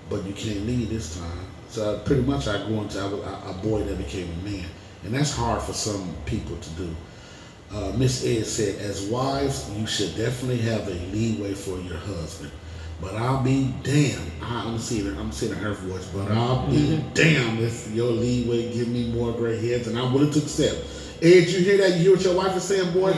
but you can't leave this time. So pretty much I grew into a boy that became a man. And that's hard for some people to do. Miss Ed said, as wives, you should definitely have a leeway for your husband. But I'll be damned. I'm seeing her voice, but I'll be damned if your leeway give me more gray hairs and I'm willing to accept. Ed, you hear that? You hear what your wife is saying, boy?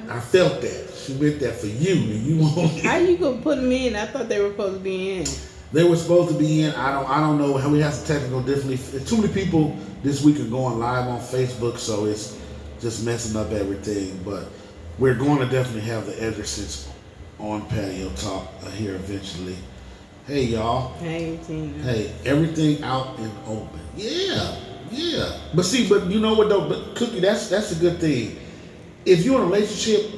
I felt that. She meant that for you. And you won't.
How you gonna put them in? I thought they were supposed to be in.
They were supposed to be in. I don't know how we have some technical difficulty. Too many people this week are going live on Facebook, so it's just messing up everything. But we're going to definitely have the Edgersons on Patio Talk here eventually. Hey y'all.
Hey Tina.
Hey, everything out and open. Yeah. But you know what though? But Cookie, that's a good thing. If you're in a relationship,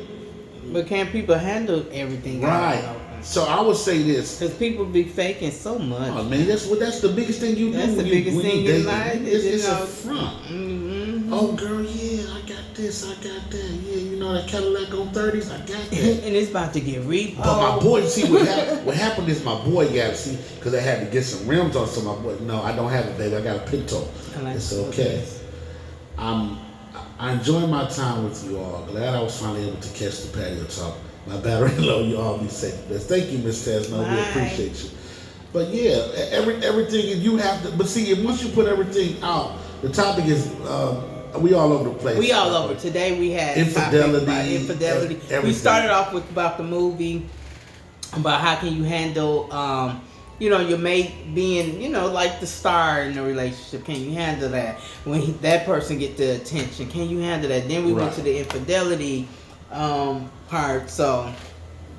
but can people handle everything?
Right. So I would say this.
Because people be faking so much.
Oh man, that's the biggest thing you do.
That's the biggest thing in life.
It's a front.
Mm-hmm.
Oh girl, yeah, I got this, I got that. Yeah, that Cadillac on 30s, I got that.
And it's about to get repo.
But my boy, see what happened is my boy got it, because I had to get some rims on. So my boy, no, I don't have it, baby. I got a Pinto. It's okay. I enjoy my time with you all. Glad I was finally able to catch the Patio Talk. My battery low, you all be safe. Thank you, Miss Tesno. We appreciate you. But yeah, everything you have to. But see, once you put everything out, the topic is we all over the place.
We all over. Today we had
infidelity.
Infidelity. We started off with about the movie, about how can you handle your mate being like the star in the relationship. Can you handle that when that person get the attention? Can you handle that? Then we went to the infidelity part. So,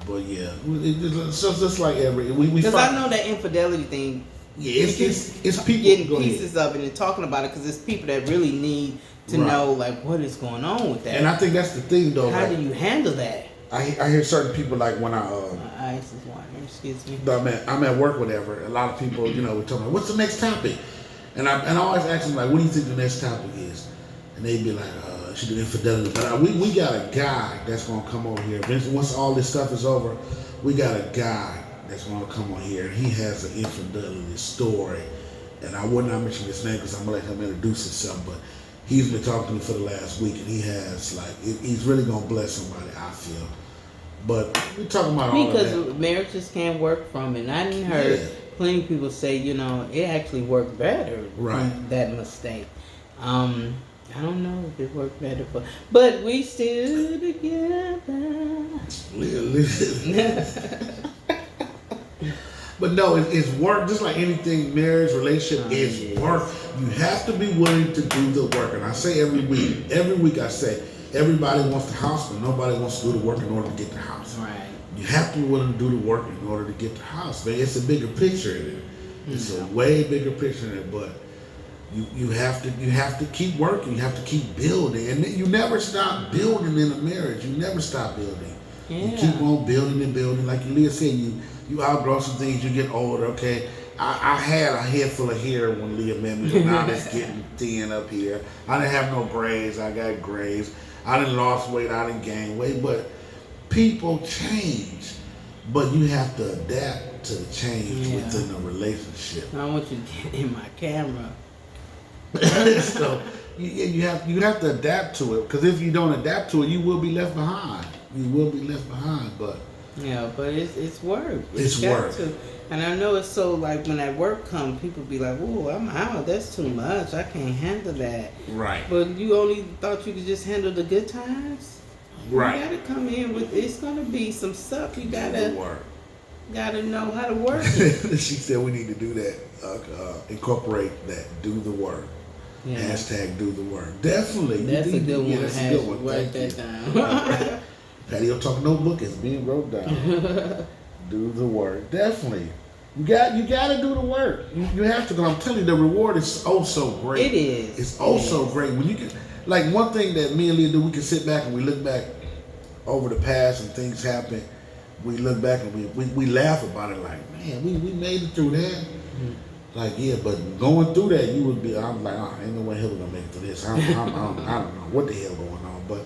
but yeah, it's just like
because I know that infidelity thing.
Yeah, it's people
getting pieces of it and talking about it because it's people that really need to know like what is going on with that.
And I think that's the thing though.
How
like,
do you handle that?
I hear certain people like when
My ice is water. Excuse me.
I'm at work, whatever. A lot of people, we're talking about what's the next topic, and I always ask them like, what do you think the next topic is? And they'd be like, should do infidelity. But we got a guy that's gonna come over here. Once all this stuff is over, we got a guy that's gonna come on here. He has an infidelity story, and I would not mention his name because I'm gonna let him introduce himself. But he's been talking to me for the last week, and he has he's really gonna bless somebody, I feel. But we're talking about all of that.
Because marriages can't work from it. And I didn't heard plenty of people say, it actually worked better from that mistake. I don't know if it worked better but we still together.
But no, it's work. Just like anything, marriage, relationship, is work. You have to be willing to do the work. And I say every week I say, everybody wants the house, but nobody wants to do the work in order to get the house.
Right.
You have to be willing to do the work in order to get the house. Man, it's a bigger picture in it. It's a way bigger picture in it, but you have to keep working. You have to keep building, and you never stop building in a marriage. You never stop building. Yeah. You keep on building and building. Like Leah said, you outgrow some things. You get older. Okay, I had a head full of hair when Leah met me, but now it's getting thin up here. I didn't have no braids. I got grays. I didn't lost weight. I didn't gain weight. But people change, but you have to adapt to the change within a relationship.
I want you to get in my camera.
So you have to adapt to it, because if you don't adapt to it, you will be left behind. But
but it's work.
It's work.
And I know it's so like when that work comes, people be like, "Ooh, I'm out. That's too much. I can't handle that."
Right.
But you only thought you could just handle the good times.
Right.
You gotta come in with. It's gonna be some stuff you gotta
work.
Gotta know how to work it.
She said we need to do that. Incorporate that. Do the work. Yeah. Hashtag do the work. Definitely.
That's a good one.
That's a good one.
Write that down.
Patio Talk notebook is being wrote down. Do the work. Definitely. You got to do the work. You have to. Because I'm telling you, the reward is so great.
It is.
It's so great when you can. Like one thing that me and Leah do, we can sit back and we look back over the past and things happen. We look back and we laugh about it. Like, man, we made it through that. Mm-hmm. Like, yeah, but going through that, you would be. I'm like, ain't no way hell we're gonna make it through this. I don't know what the hell going on, but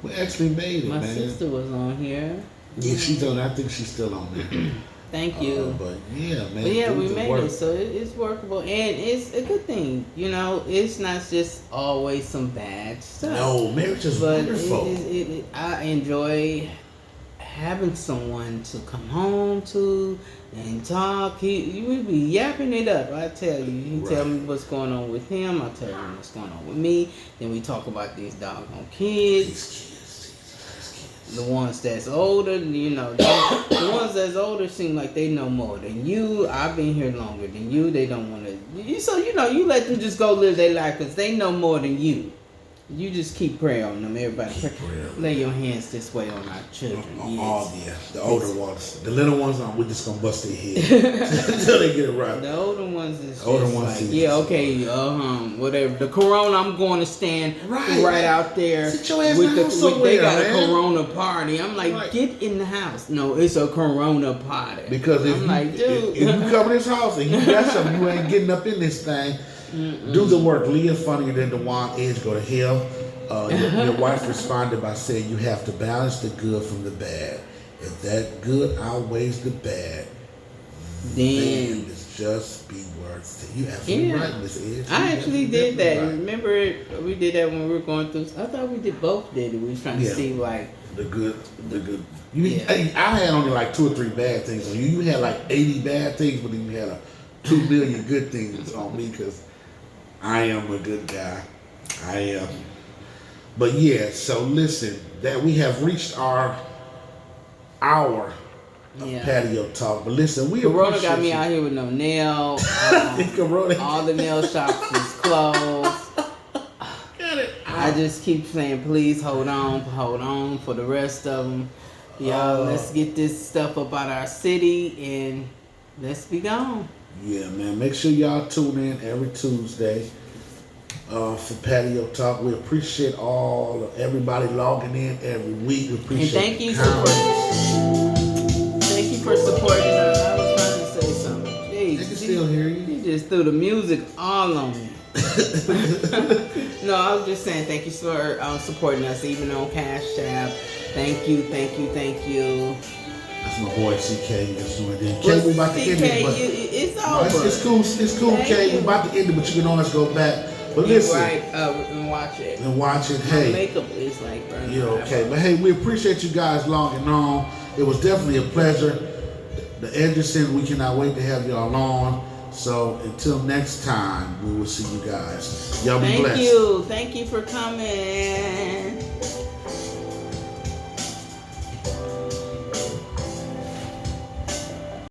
we actually made it.
My
man.
sister was on here.
Yeah, she's on. I think she's still on there.
Thank you.
But yeah, man.
But yeah, we made it, so it's workable, and it's a good thing. It's not just always some bad stuff.
No, marriage is wonderful.
I enjoy having someone to come home to and talk. We be yapping it up. I tell you, he tell me what's going on with him. I tell him what's going on with me. Then we talk about these doggone kids.
These kids.
The ones that's older, the ones that's older seem like they know more than you. I've been here longer than you. They don't want to. So you let them just go live their life because they know more than you. You just keep prayer on them. Everybody pray. Lay your hands this way on our children.
The older ones. The little ones, we just gonna bust their head until they get it right.
The older ones is
okay,
whatever. The Corona, I'm going to stand right out there.
Sit your ass in the house somewhere,
they got
man.
a Corona party. I'm like, get in the house. No, it's a Corona party.
Because if you come in this house and you got something, you ain't getting up in this thing. Do the work. Leah funnier than the wild edge go to hell. Your wife responded by saying you have to balance the good from the bad. If that good outweighs the bad, then it's just be worth it. You absolutely right, Miss Edge.
I actually did that. Right. Remember, we did that when we were going through. I thought we both did it. We was trying to see like
the good. I had only like 2 or 3 bad things on you. You had like 80 bad things, but then you had 2 million good things on me because I am a good guy. I am. But yeah, so listen, that we have reached our hour of patio talk. But listen, we
Corona got me out here with no nail. All the nail shops is closed.
Got it.
I just keep saying, please hold on for the rest of them. Y'all, let's get this stuff up out our city and let's be gone.
Yeah, man. Make sure y'all tune in every Tuesday. for Patio Talk. We appreciate everybody logging in every week. We appreciate
and thank you for supporting us. I was trying to say something.
They can still hear you.
You just threw the music all on me. No, I was just saying thank you for supporting us, even on Cash App. Thank you.
That's my boy CK. That's what it is. K, we about to end it. But
it's over.
No, it's cool. It's cool, K. We about to end it, but you can always go back. But listen,
right, and watch it.
Hey,
my makeup is like burning.
Yeah, okay. But hey, we appreciate you guys logging on. It was definitely a pleasure. The Anderson, we cannot wait to have y'all on. So until next time, we will see you guys. Y'all be blessed.
Thank you for coming.